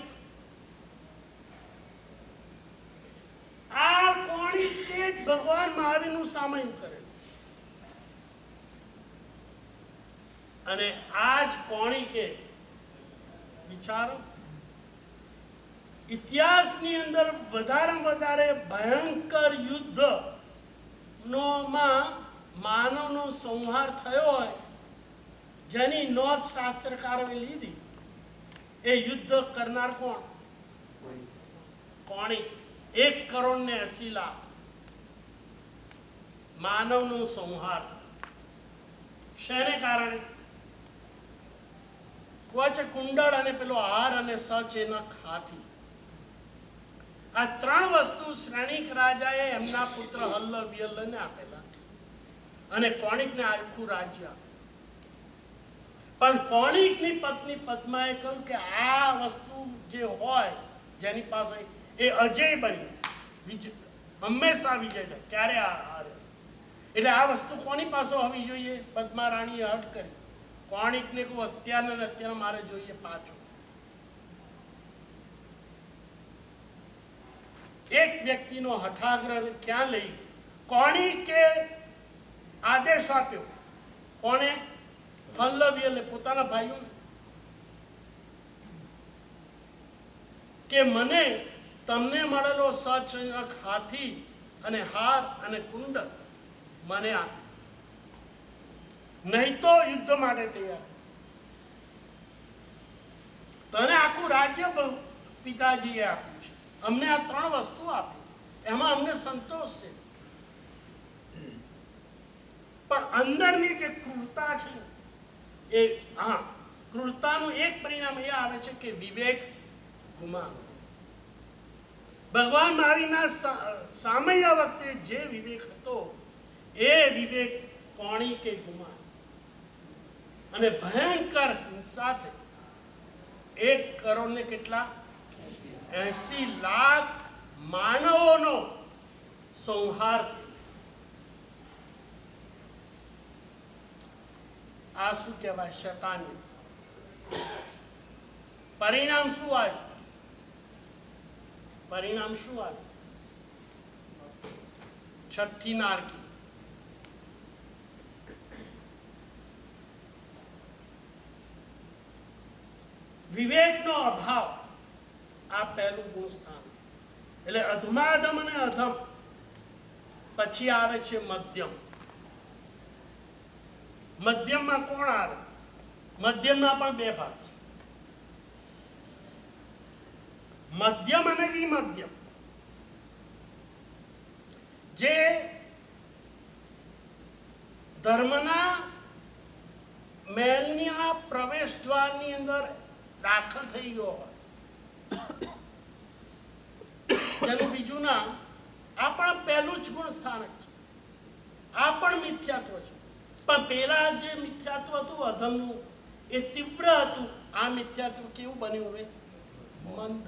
આ કોણી તે જ ભગવાન મહાવીરનું સામયિક કરે અને આ જ કોણી કે વિચારો ઇતિહાસની અંદર વધારે ભયંકર યુદ્ધ માં માનવનો સંહાર થયો હોય જેની નોંધ શાસ્ત્રકારોએ લીધી, એ યુદ્ધ કરનાર કોણ? કોણી. 1,80,00,000 માનવનો સંહાર. શેને કારણે? કુંડળ અને પેલો હાર અને સચેનક હાથી. આ 3 વસ્તુ શ્રેણિક રાજાએ એમના પુત્ર હલ્લ વિયલને આપેલા અને કોણિકને આખું રાજ્ય. પણ કોણિકની પત્ની પદ્માએ કહ્યું કે આ વસ્તુ જે હોય જેની પાસે એ અજય બની, હંમેશા વિજય થાય. ક્યારે હારે? એટલે આ વસ્તુ કોની પાસે હોવી જોઈએ? પદ્મા રાણીએ હટ કરી. કોણિકને કહું અત્યારે મારે જોઈએ પાછું. એક વ્યક્તિનો હઠાગ્રહ ક્યાં લઈ? કોણિકે આદેશ આપ્યો. કોણે? વલ્લભીએ પોતાના ભાઈઓને કે મને તમને મળેલો સચેનક હાથી અને હાર અને કુંડળ મને આપ, નહીં તો યુદ્ધ માટે તૈયાર. તને આખું રાજ્ય પિતાજીએ આપ્યું છે, અમને આ 3 વસ્તુ આપી છે, એમાં અમને સંતોષ છે. પણ અંદરની જે ક્રૂરતા છે એ ક્રૂરતાનું એક પરિણામ એ આવે છે કે વિવેક ગુમાવે. ભગવાન મહાવીરના સામૈયા વખતે જે વિવેક હતો એ વિવેક કોણિકે ગુમાવે અને ભયંકર હિંસા થઈ. 1 કરોડ ને કેટલા? 80 લાખ માનવોનો સંહાર થયો. આ શું કહેવાય? શૈતાની. પરિણામ શું આવ્યું? પરિણામ શું આવ્યું? છઠ્ઠી નારકી. વિવેકનો અભાવ. આ પહેલું ગુણ સ્થાન. એટલે અધમાધમ અને અધમ. પછી આવે છે મધ્યમ. મધ્યમમાં કોણ આવે? મધ્યમના પણ 2 ભાગ છે, મધ્યમ અને વિમધ્યમ. જે ધર્મના મહેલના પ્રવેશ દ્વારની અંદર દાખલ થઈ ગયો હોય, જેનું બીજું નામ, આ પણ પહેલું જ ગુણ સ્થાનક છે. આ પણ મિથ્યાત્વ છે. પણ પેલા જે મિથ્યાત્વ હતું અધમનું એ તીવ્ર હતું. આ મિથ્યાત્વ કેવું બન્યું હવે? મંદ.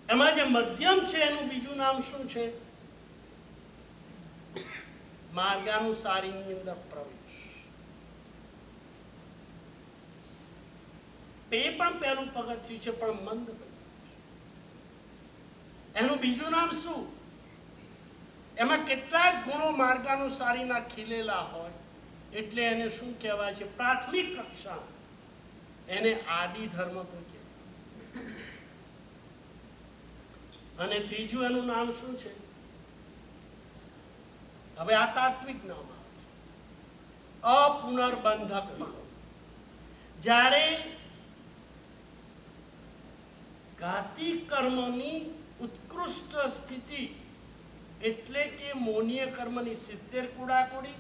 એમાં જે મધ્યમ છે એનું બીજું નામ શું છે? માર્ગાનુસારીની અંદર પ્રવેશ. એ પણ પહેલું પગથિયું છે, પણ મંદ બન્યું. એનું બીજું નામ શું? એમાં કેટલાક ગુણો માર્ગાનુસારીના ખીલેલા હોય એટલે એને શું કહેવાય છે? પ્રાથમિક કક્ષા. એને આદિ ધર્મ પણ કહેવાય. અને ત્રીજું એનું નામ શું છે? હવે આ તાત્વિક નામ આવે, અપુનર્બંધક. જ્યારે ઘાતી કર્મની ઉત્કૃષ્ટ સ્થિતિ એટલે કે મોનીય કર્મની 70 કુડાકુડી,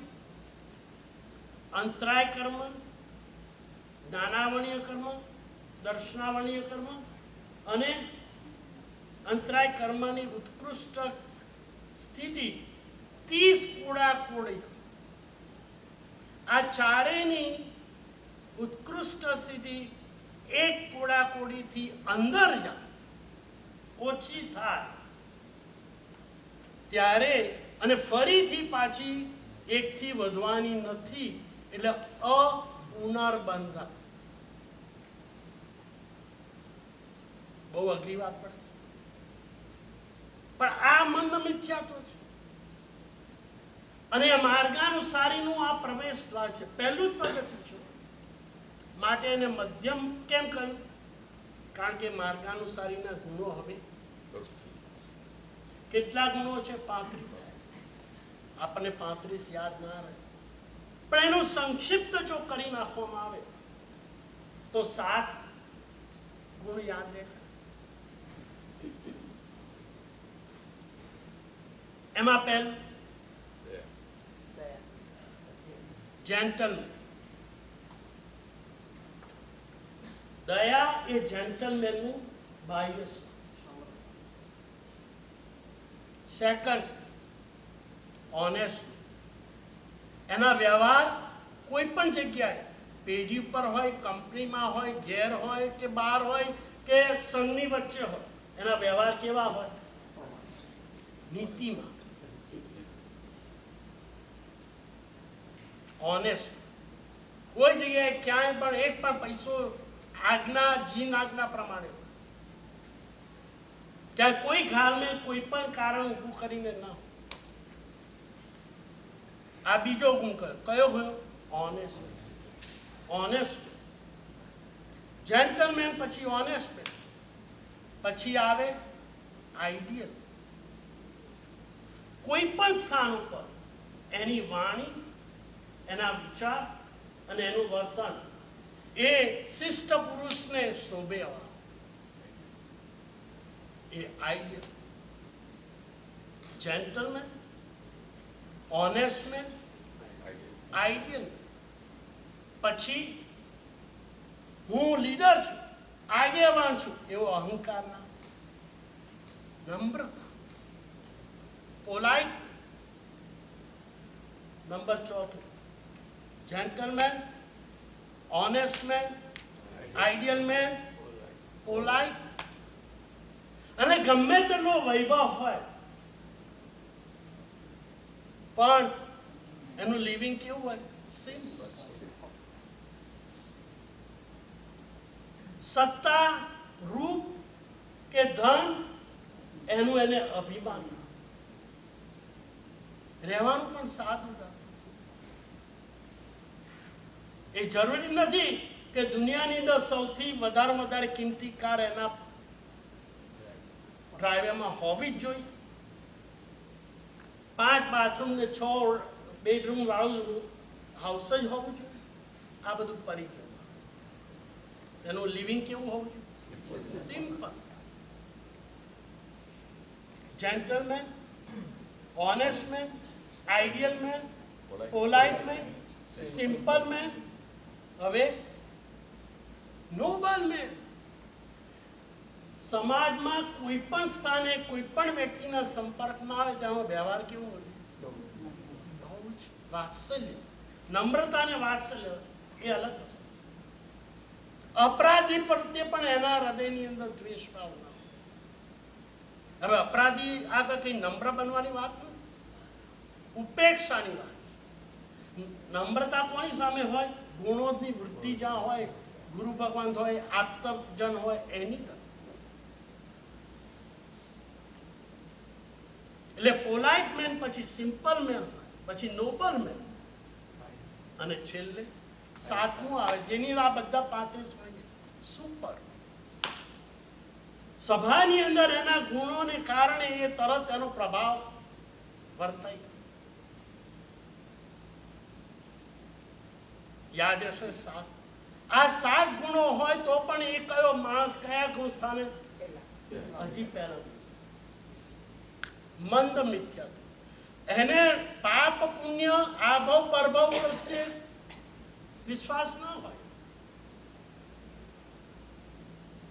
અંતરાય કર્મ, જ્ઞાનાવણીય કર્મ, દર્શનાવણીય કર્મ અને અંતરાય કર્મની ઉત્કૃષ્ટ સ્થિતિ 30 કુડાકુડી. આ ચારેયની ઉત્કૃષ્ટ સ્થિતિ 1 કુડાકુડીથી અંદર જાય, ઓછી થાય ત્યારે, અને ફરીથી પાછી 1 થી વધવાની નથી, એટલે અપુનર્બંધક. બહુ અઘરી વાત પડે, પણ આ મંદ મિથ્યાત્વ છે. અને આ માર્ગાનુસારીનું આ પ્રવેશ દ્વાર છે, પહેલું જ પગથિયું છે. માટે એને મધ્યમ કેમ કહ્યું? કારણ કે માર્ગાનુસારીના ગુણો હવે કેટલા ગુણો છે? 35. આપણને 35 યાદ ના રહે, પણ એનું સંક્ષિપ્ત જો કરી નાખવામાં આવે તો 7 ગુણ યાદ રહે. એમાં પહેલું જેન્ટલમેન. દયા એ જેન્ટલમેનનું બાહ્ય સ્વરૂપ. Second, honest. એના વ્યવહાર કોઈ પણ જગ્યાએ, પેઢી ઉપર હોય, કંપનીમાં હોય, ઘેર હોય કે બહાર હોય કે સંઘની વચ્ચે હોય, એના વ્યવહાર કેવા હોય? નીતિમાં ઓનેસ્ટ. કોઈ જગ્યાએ ક્યાંય પણ એક પણ પૈસો આજ્ઞા જીન આજ્ઞા પ્રમાણે, ક્યાંય કોઈ ઘાલમાં કોઈ પણ કારણ ઊભું કરીને ના. આ બીજો ગુણ કયો ગયો? ઓનેસ્ટ. ઓનેસ્ટ જેન્ટલમેન, પછી ઓનેસ્ટ, પછી આવે આઈડિયલ. કોઈ પણ સ્થાન ઉપર એની વાણી, એના વિચાર અને એનું વર્તન એ શિષ્ટ પુરુષને શોભે. એ ideal. Gentleman, honest man, ideal. પછી હું લીડર છું, આગેવાન છું, એવો અહંકાર ના. નમ્રતા, polite. Number 4, gentleman, honest man, ideal man, polite. અને ગમે તેટલો વૈભવ હોય પણ એનું લિવિંગ કેવું હોય? સિમ્પલ. સત્તા, રૂપ કે ધન એનું એને અભિમાન. રહેવાનું પણ સાદું. એ જરૂરી નથી કે દુનિયાની અંદર સૌથી વધારે કિંમતી કાર એના ડ્રાઈવરમાં હોવી જ જોઈએ. 5 બાથરૂમ ને 6 બેડરૂમ વાળું હાઉસ જ હોવું જોઈએ. આ બધું પરી ગયું. એનું લિવિંગ કેવું હોવું જોઈએ? Simple. Gentleman, honest man, ideal man, polite man, simple man. હવે નોબલ મેન. સમાજમાં કોઈ પણ સ્થાને કોઈ પણ વ્યક્તિના સંપર્કમાં આવે તેનો વ્યવહાર કેવો હોય? વાત્સલ્ય. નમ્રતા અને વાત્સલ્ય એ અલગ વસ્તુ. અપરાધી પ્રત્યે પણ એના હૃદયની અંદર દ્વેષ ભાવ ના. હવે અપરાધી આ કઈ નમ્ર બનવાની વાત નથી. ઉપેક્ષાની વાત. નમ્રતા કોની સામે હોય? ગુણોની વૃદ્ધિ જ્યાં હોય, ગુરુ ભગવાન હોય, આત્મજન હોય, એની તરફ. એટલે પોલાઇટ મેન, પછી સિમ્પલ મેન, પછી નોબલ મેન, અને છેલ્લે સાતમું આવે જેની આ બધા 35 મિનિટ સુપર. સભાની અંદર એના ગુણોને કારણે એ તરત એનો પ્રભાવ વર્તાય. યાદ રહેશે 7. આ 7 ગુણો હોય તો પણ એ કયો માણસ કયા ગુણ સ્થાને? હજી પહેલા મંદ મિથ્યા. એને પાપ પુણ્ય આભવ પરભવ વચ્ચે વિશ્વાસ ના હોય.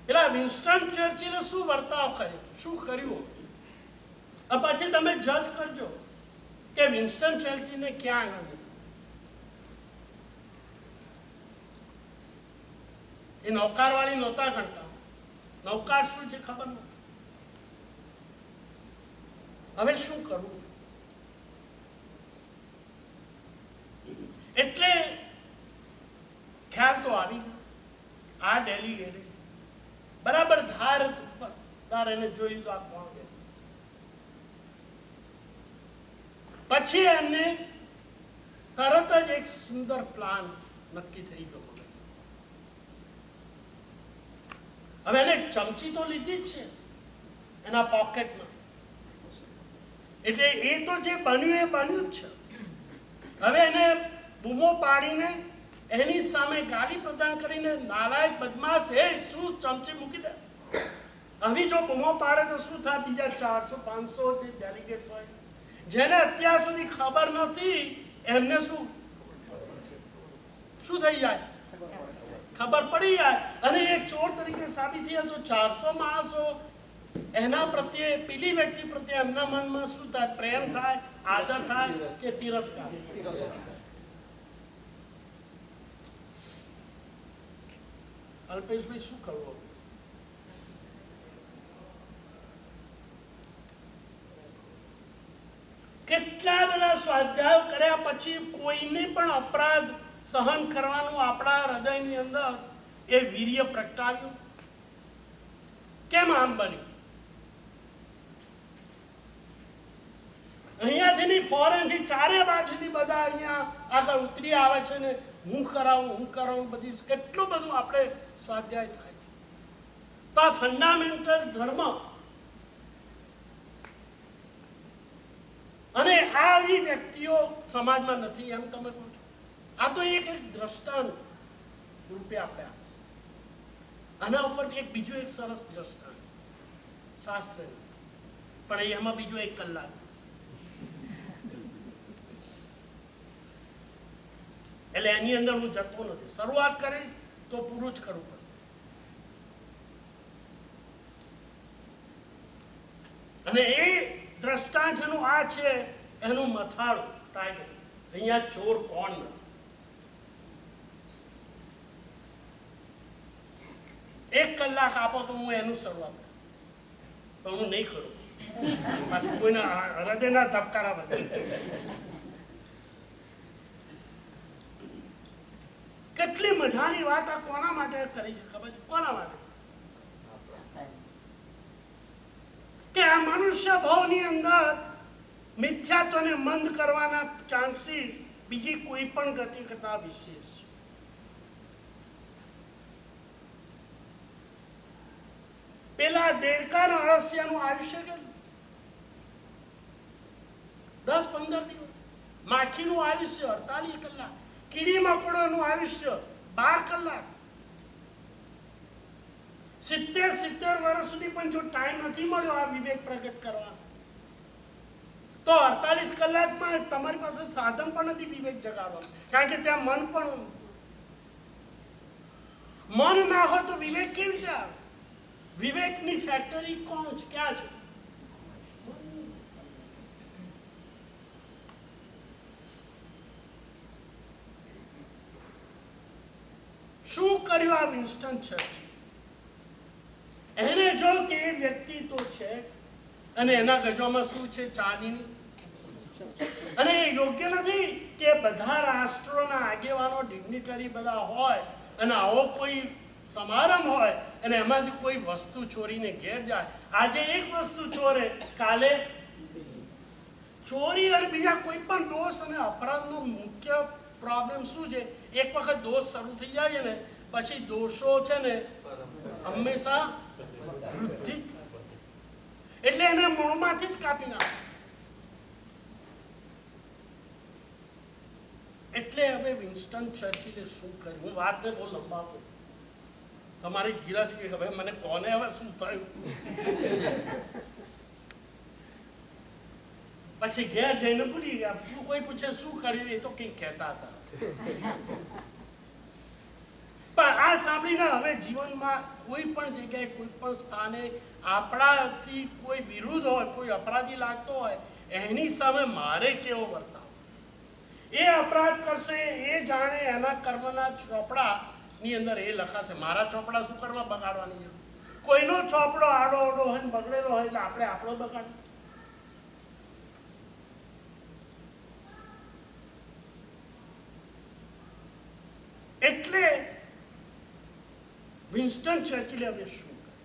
પેલા વિન્સ્ટન ચર્ચિલે શું વર્તાવ કર્યો, શું કર્યું, પછી તમે જજ કરજો કે વિન્સ્ટન ચર્ચિલને ક્યાં ગમ્યું. એ નૌકાર વાળી નહોતા ગણતા. નૌકાર શું છે ખબર નથી. હવે શું કરવું? એટલે ખ્યાલ તો આવી ગયો. આ ડેલિગેટ બરાબર ધાર એને જોયું તો આ કોણ ગયું. પછી એમને તરત જ એક સુંદર પ્લાન નક્કી થઈ ગયો. હવે એને ચમચી તો લીધી જ છે એના પોકેટમાં, એટલે એ તો જે બન્યું એ બન્યું જ છે. હવે એને બૂમો પાડીને એની સામે ગાલી પ્રદાન કરીને, નાલાયક બદમાશ, એ શું ચમચી મૂકી દે. હવે જો બૂમો પાડે તો શું થાય? બીજા 400-500 જે ડેલિગેટ હોય જેને અત્યાર સુધી ખબર નથી, એમને શું થઈ જાય? ખબર પડી જાય. અને એ ચોર તરીકે સાબિત થયા તો 400 માણસો એના પ્રત્યે, પેલી વ્યક્તિ પ્રત્યે એમના મનમાં શું થાય? પ્રેમ થાય, આદર થાય કે તિરસ્કાર? અલ્પેશભાઈ શું કરવું? કેટલા બધા સ્વાધ્યાય કર્યા પછી કોઈને પણ અપરાધ સહન કરવાનું આપણા હૃદયની અંદર એ વીર્ય પ્રગટાવ્યું. કેમ આમ બન્યું? અહીંયાથી ફોરેનથી ચારે બાજુથી બધા અહીંયા આગળ ઉતરી આવે છે ને હું કરાવું બધી કેટલું બધું આપણે સ્વાધ્યાય થાય છે. તો આ ફંડામેન્ટલ ધર્મ અને આવી વ્યક્તિઓ સમાજમાં નથી એમ તમે કહો છો. આ તો એક દ્રષ્ટાંત રૂપે આપ્યા. આના ઉપર બીજું એક સરસ દ્રષ્ટાંત શાસ્ત્ર, પણ એમાં બીજો 1 કલાક. એટલે એની અંદર હું જતો નથી. શરૂઆત કરીશ તો પૂરું જ કરવું પડશે. અને એ દ્રષ્ટાંત જેનું આ છે એનું મથાળું ટાઈગર. અહીંયા ચોર કોણ નથી. 1 કલાક આપો તો હું એનું શરૂઆત કરું, પણ હું નહીં કરું. પાછું કોઈના હૃદયના ધબકારા વધે. કેટલી મજાની વાત આ કોના માટે કરી છે ખબર છે? કોના માટે? કે આ મનુષ્ય ભાવની અંદર મિથ્યાત્વને મંદ કરવાના ચાન્સીસ બીજી કોઈ પણ ગતિ કરતા વિશેષ છે. પેલા દેડકાના અળસિયાનું આયુષ્ય કેટલું? 10-15 દિવસ. માખીનું આયુષ્ય 48 કલાક. કીડી મકોડોનું આયુષ્ય 12 કલાક. 70 વર્ષ સુધી પણ જો ટાઈમ નથી મળ્યો આ વિવેક પ્રગટ કરવા, તો 48 કલાકમાં તમારી પાસે સાધન પણ નથી વિવેક જગાડવાનું. કારણ કે ત્યાં મન પણ, મન ના હોય તો વિવેક કેવી રીતે આવે? વિવેકની ફેક્ટરી કોણ છે? ક્યાં છે? શું કર્યું આ વિન્સ્ટન ચર્ચિલ? એને જો કે એ વ્યક્તિ તો છે અને એના ગજવામાં શું છે? ચાંદીની અને એ યોગ્ય નથી કે બધા રાષ્ટ્રોના આગેવાનો ડિગ્નિટરી બધા હોય અને આવો કોઈ સમારંભ હોય અને એમાંથી કોઈ વસ્તુ ચોરીને ઘેર જાય. આજે એક વસ્તુ ચોરે, કાલે ચોરી અને બીજા કોઈ પણ દોષ અને અપરાધનો મુખ્ય પ્રોબ્લેમ શું છે? એક વખત દોષ શરૂ થઈ જાય છે ને પછી દોષો છે ને હંમેશા વૃદ્ધિ, એટલે એને મૂળમાંથી જ કાપી નાખે. એટલે હવે વિન્સ્ટન ચર્ચિલે શું કર્યું? હું વાતને બહુ લંબાવતો, તમારી ધીરજ કે હવે મને કોને હવે શું થયું. પછી ઘેર જઈને ભૂલી ગયા. કોઈ પૂછે શું કર્યું, એ તો કંઈક કહેતા હતા. પણ આ સાંભળીને હવે જીવનમાં કોઈ પણ જગ્યાએ કોઈ પણ સ્થાને આપણાથી કોઈ વિરુદ્ધ હોય, કોઈ અપરાધી લાગતો હોય, એની સામે મારે કેવો વર્તાવ? એ અપરાધ કરશે એ જાણે, એના કર્મના ચોપડા ની અંદર એ લખાશે. મારા ચોપડા શું કરવા બગાડવાની જરૂર? કોઈનો ચોપડો આડો અવડો હોય ને બગડેલો હોય એટલે આપણે આપણો બગાડ. એટલે વિન્સ્ટન ચર્ચિલે હવે શું કર્યું?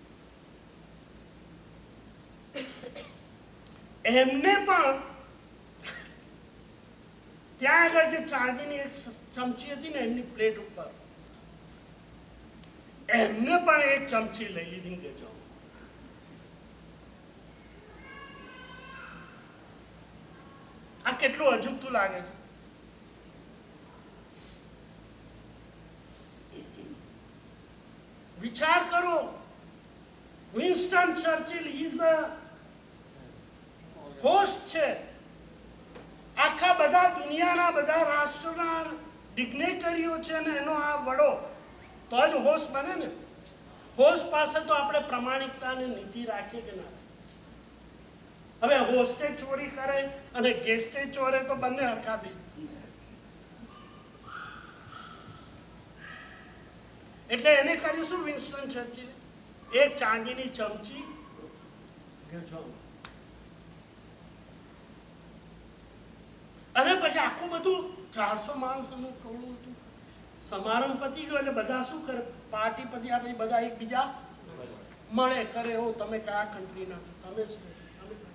એમને પણ ત્યાં આગળ જે ચાંદીની એક ચમચી હતી ને એમની પ્લેટ ઉપર, એમને પણ એક ચમચી લઈ લીધી કે જો આ કેટલું અજુગતું લાગે છે. વિચાર કરો, Winston Churchill is the host છે. આખા બધા દુનિયાના બધા રાષ્ટ્રના ડિગ્નેટરીઓ છે ને એનો આ વડો, તો જ હોસ્ટ બને ને. હોસ્ટ પાસે તો આપણે પ્રમાણિકતાની નીતિ રાખીએ કે ના? હવે હોસ્ટે ચોરી કરે અને ગેસ્ટે ચોરે તો બંને હરખા થઈ. એટલે એને કર્યું શું વિન્સ્ટન ચર્ચિલે? એક ચાંદીની ચમચી અને પછી આખું બધું 400 માણસોનું ટોળું હતું. સમારંભ પતી ગયો એટલે બધા શું કરે? પાર્ટી પતી આપે, બધા એકબીજા મળે કરે. હો તમે કયા કન્ટ્રીના? તમે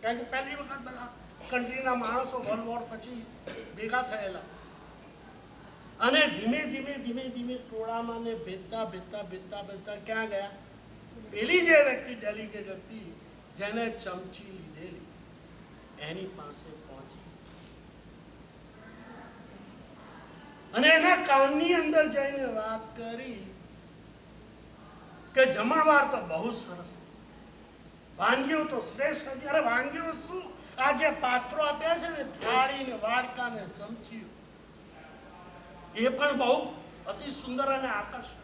કારણ કે પહેલી વખત બધા કન્ટ્રીના માણસો વર્લ્ડ વોર પછી ભેગા થયેલા. અને ધીમે ધીમે ધીમે ધીમે ટોળામાં ને ભેદતા ભેદતા ભેદતા ભેદતા ક્યાં ગયા? પેલી જે વ્યક્તિ ડેલિગેટ હતી જેને ચમચી લીધેલી એની પાસે પહોંચી અને એના કાનની અંદર જઈને વાત કરી કે જમણવાર તો બહુ સરસ, વાનગીઓ તો શ્રેષ્ઠ હતી. અરે વાનગીઓ શું, આ જે પાત્રો આપ્યા છે ને, થાળી ને વાડકા ને ચમચીઓ, એ પણ બહુ અતિ સુંદર અને આકર્ષક.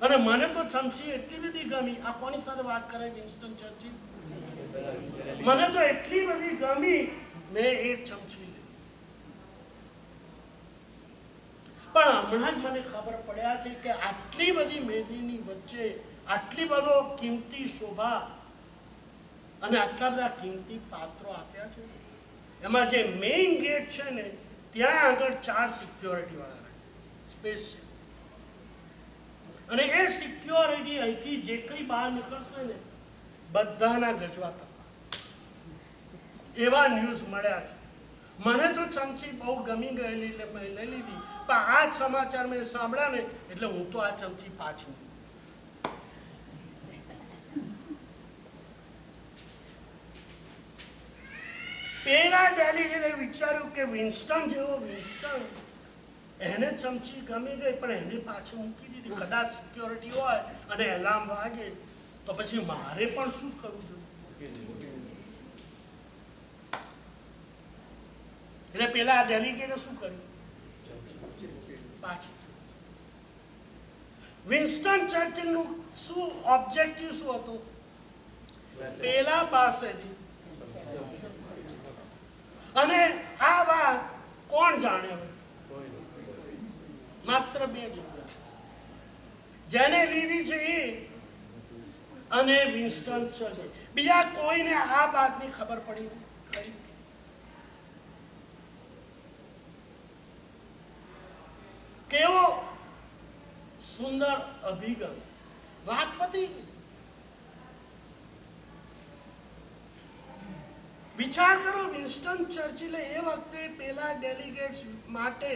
અને મને તો ચમચી એટલી બધી ગમી. આ કોની સાથે વાત કરે? Winston Churchill. મને તો એટલી બધી ગમી, મેં એક ચમચી લીધી. પણ હમણાં જ મને ખબર પડ્યા છે કે આટલી બધી મેદીની વચ્ચે આટલી બધો કિંમતી શોભા અને આટલા બધા કિંમતી પાત્રો આપ્યા છે, એમાં જે મેઇન ગેટ છે ને ત્યાં આગળ 4 સિક્યોરિટી વાળા સ્પેસ છે. અને એ સિક્યોરિટી અહીંથી જે કંઈ બહાર નીકળશે ને બધાના ગજવા તપાસ. એવા ન્યૂઝ મળ્યા છે. મને તો ચમચી બહુ ગમી ગયેલી એટલે મેં લઈ લીધી. પણ આ સમાચાર મેં સાંભળ્યા ને એટલે હું તો આ ચમચી પાછી. પેલા ડેલિગેટે વિચાર્યું કે વિન્સ્ટન જેવો વિન્સ્ટન, એને ચમચી ગમી ગઈ પણ એને પાછી મૂકી દીધી. કદાચ સિક્યોરિટી હોય અને એલાર્મ વાગે તો પછી મારે પણ શું કરવું જોઈએ? એટલે પેલા ડેલિગેટે શું કર્યું? પાછી. વિન્સ્ટન ચર્ચિલનું શું ઓબ્જેક્ટિવ શું હતું? પેલા પાસેથી. અને આ વાત કોણ જાણે? માત્ર 2 જગ્યા, જેને લીધી છે એ અને વિન્સ્ટન ચર્ચિલ. બીજા કોઈને આ વાતની ખબર પડી ખરી? સુંદર અભિગમ, વાત પતી. વિચાર કરો, વિન્સ્ટન ચર્ચિલે એ વખતે પેલા ડેલિગેટ્સ માટે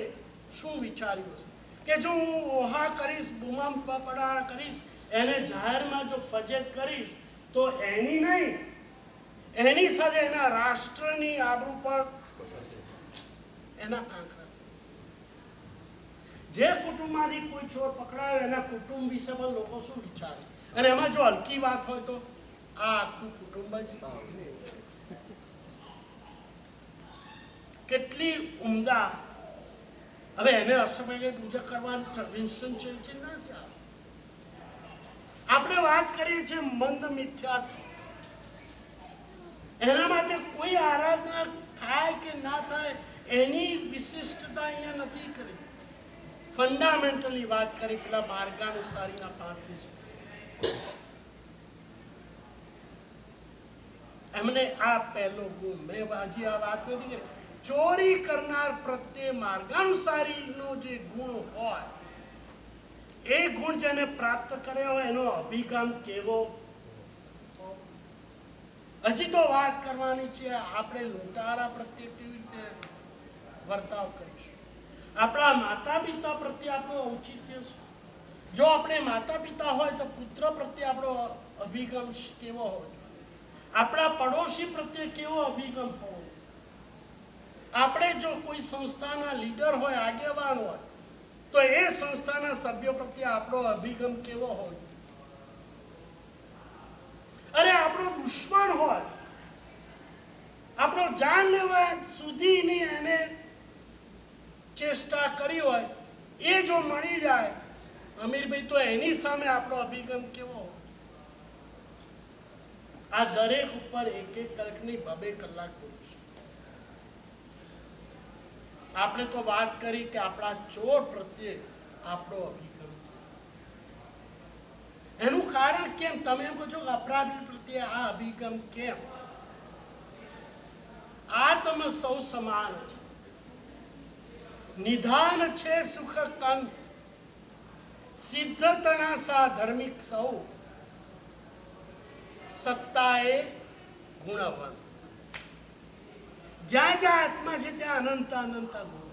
શું વિચાર્યું હશે કે જો હું ઓહા કરીશ, બૂમામ પડા કરીશ, એને જાહેરમાં જો ફજેત કરીશ તો એની નહીં, એની સાથે એના રાષ્ટ્રની આબરૂ પર એના કાંકરા. જે કુટુંબમાંથી કોઈ ચોર પકડાયો એના કુટુંબ વિશે પણ લોકો શું વિચારે, અને એમાં જો હલકી વાત હોય તો આ આખું કુટુંબ જ કેટલી ઉમદા. હવે એને અસમયે પૂજા કરવાનું વિન્સ્ટન ચર્ચિલ નથી. આપણે વાત કરીએ છીએ મંદ મિથ્યાત્વ, એના માટે કોઈ આરાધના થાય કે ના થાય એની વિશિષ્ટતા અહીંયા નથી કરી. ફંડામેન્ટલી વાત કરી પેલા માર્ગાનુસારીના 35 એમને આ પહેલો ગુણ, મેં હજી આ વાત નથી કરી, ચોરી કરનાર પ્રત્યે માર્ગાનુસારીનો જે ગુણ હોય એ ગુણ જેને પ્રાપ્ત કર્યો હોય એનો અભિગમ કેવો. હજી તો વાત કરવાની છે આપણે લૂંટારા પ્રત્યે કેવી રીતે વર્તાવ કરીશું, આપણા માતા પિતા પ્રત્યે આપણો ઔચિત્ય છે. જો આપણે માતા પિતા હોય તો પુત્ર પ્રત્યે આપણો અભિગમ કેવો હોય, આપણા પડોશી પ્રત્યે કેવો અભિગમ હોવો. આપણે જો કોઈ સંસ્થાના લીડર હોય, આગેવાન હોય, તો એ સંસ્થાના સભ્યો પ્રત્યે આપણો અભિગમ કેવો હોય. અરે આપણો દુશ્મન હોય, આપણો જાન લેવા સુધીની એને ચેષ્ટા કરી હોય, એ જો મળી જાય અમીરભાઈ, તો એની સામે આપણો અભિગમ કેવો હોય. આ દરેક ઉપર એક એક કલાકની 2 કલાક બોલું. આપણે તો વાત કરી કે આપણા ચોર પ્રત્યે આપણો અભિગમ, એનું કારણ કેમ? તમે એમ કહો છો કે અપરાધી પ્રત્યે આ અભિગમ કેમ? આ તમે સૌ સમાન છો, નિધાન છે સુખ કંદ, સિદ્ધ તણાસા ધાર્મિક સૌ, સત્તાએ ગુણવંત. જ્યાં જ્યાં આત્મા છે ત્યાં અનંત અનંત ગુણ.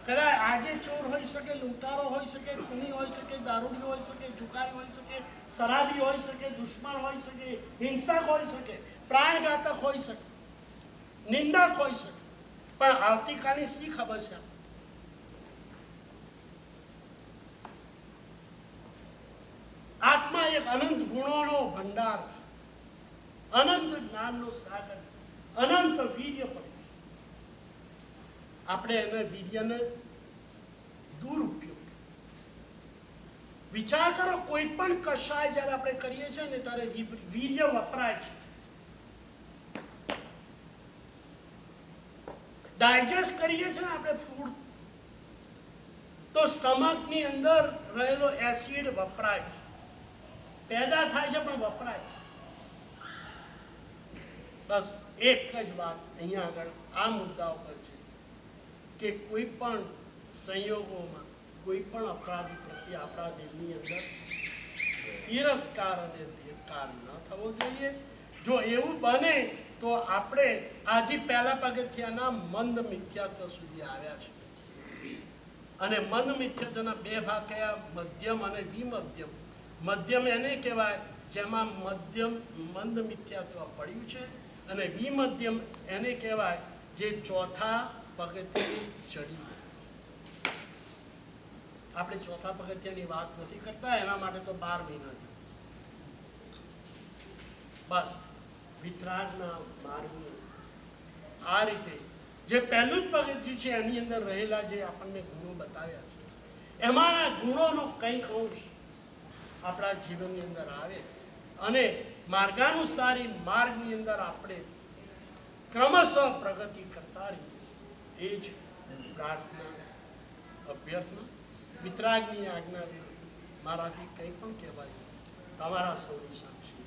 કદાચ આજે ચોર હોઈ શકે, લૂંટારો હોઈ શકે, ખૂની હોઈ શકે, દારૂડી હોઈ શકે, જુકારી હોઈ શકે, શરાબી હોઈ શકે, દુશ્મન હોઈ શકે, હિંસક હોઈ શકે, પ્રાણઘાતક હોઈ શકે, નિંદક હોઈ શકે, પણ આવતીકાલની શી ખબર છે? આત્મા એક અનંત ગુણોનો ભંડાર છે, અનંત જ્ઞાનનો સાગર છે, અનંત વીર્ય પણ. આપણે એને વીર્યને દુરુપયોગ. વિચાર કરો, કોઈ પણ કશાય જ્યારે આપણે કરીએ છીએ ને ત્યારે વીર્ય વપરાય છે. ડાયજેસ્ટ કરીએ છીએ ને આપણે ફૂડ, તો સ્ટમકની અંદર રહેલો એસિડ વપરાય છે, પેદા થાય છે પણ વપરાય. બસ એક જ વાત અહીંયા આગળ આ મુદ્દા ઉપર છે કે કોઈ પણ સંયોગોમાં કોઈ પણ અપરાધી પ્રત્યે આપણા દિલની અંદર તિરસ્કાર અને ધિક્કાર ન થવો જોઈએ. જો એવું બને તો આપણે આજે પહેલા પગથિયાના મંદ મિથ્યાત્વ સુધી આવ્યા છે. અને મંદ મિથ્યાત્વના 2 ભાગ કયા? મધ્યમ અને વિમધ્યમ. મધ્યમ એને કહેવાય જેમાં મધ્યમ મંદ મિથ્યાત્વ પડ્યું છે, અને વિમધ્યમ એને કહેવાય જે ચોથા પગથિયે ચડી. આપણે ચોથા પગથિયાની વાત નથી કરતા, એના માટે તો 12 મહિના છે. બસ વિતરાગના માર્ગની આ રીતે જે પહેલું જ પગથિયું છે એની અંદર રહેલા જે આપણને ગુણો બતાવ્યા છે, એમાંના ગુણોનો કંઈક અંશ આપણા જીવનની અંદર આવે અને માર્ગાનુસારી માર્ગની અંદર આપણે ક્રમશઃ પ્રગતિ કરતા રહીએ. એ જ પ્રાર્થના, અભ્યર્થના, વિતરાગની આજ્ઞા મારાથી કંઈ પણ કહેવાય. તમારા સૌની સાક્ષી.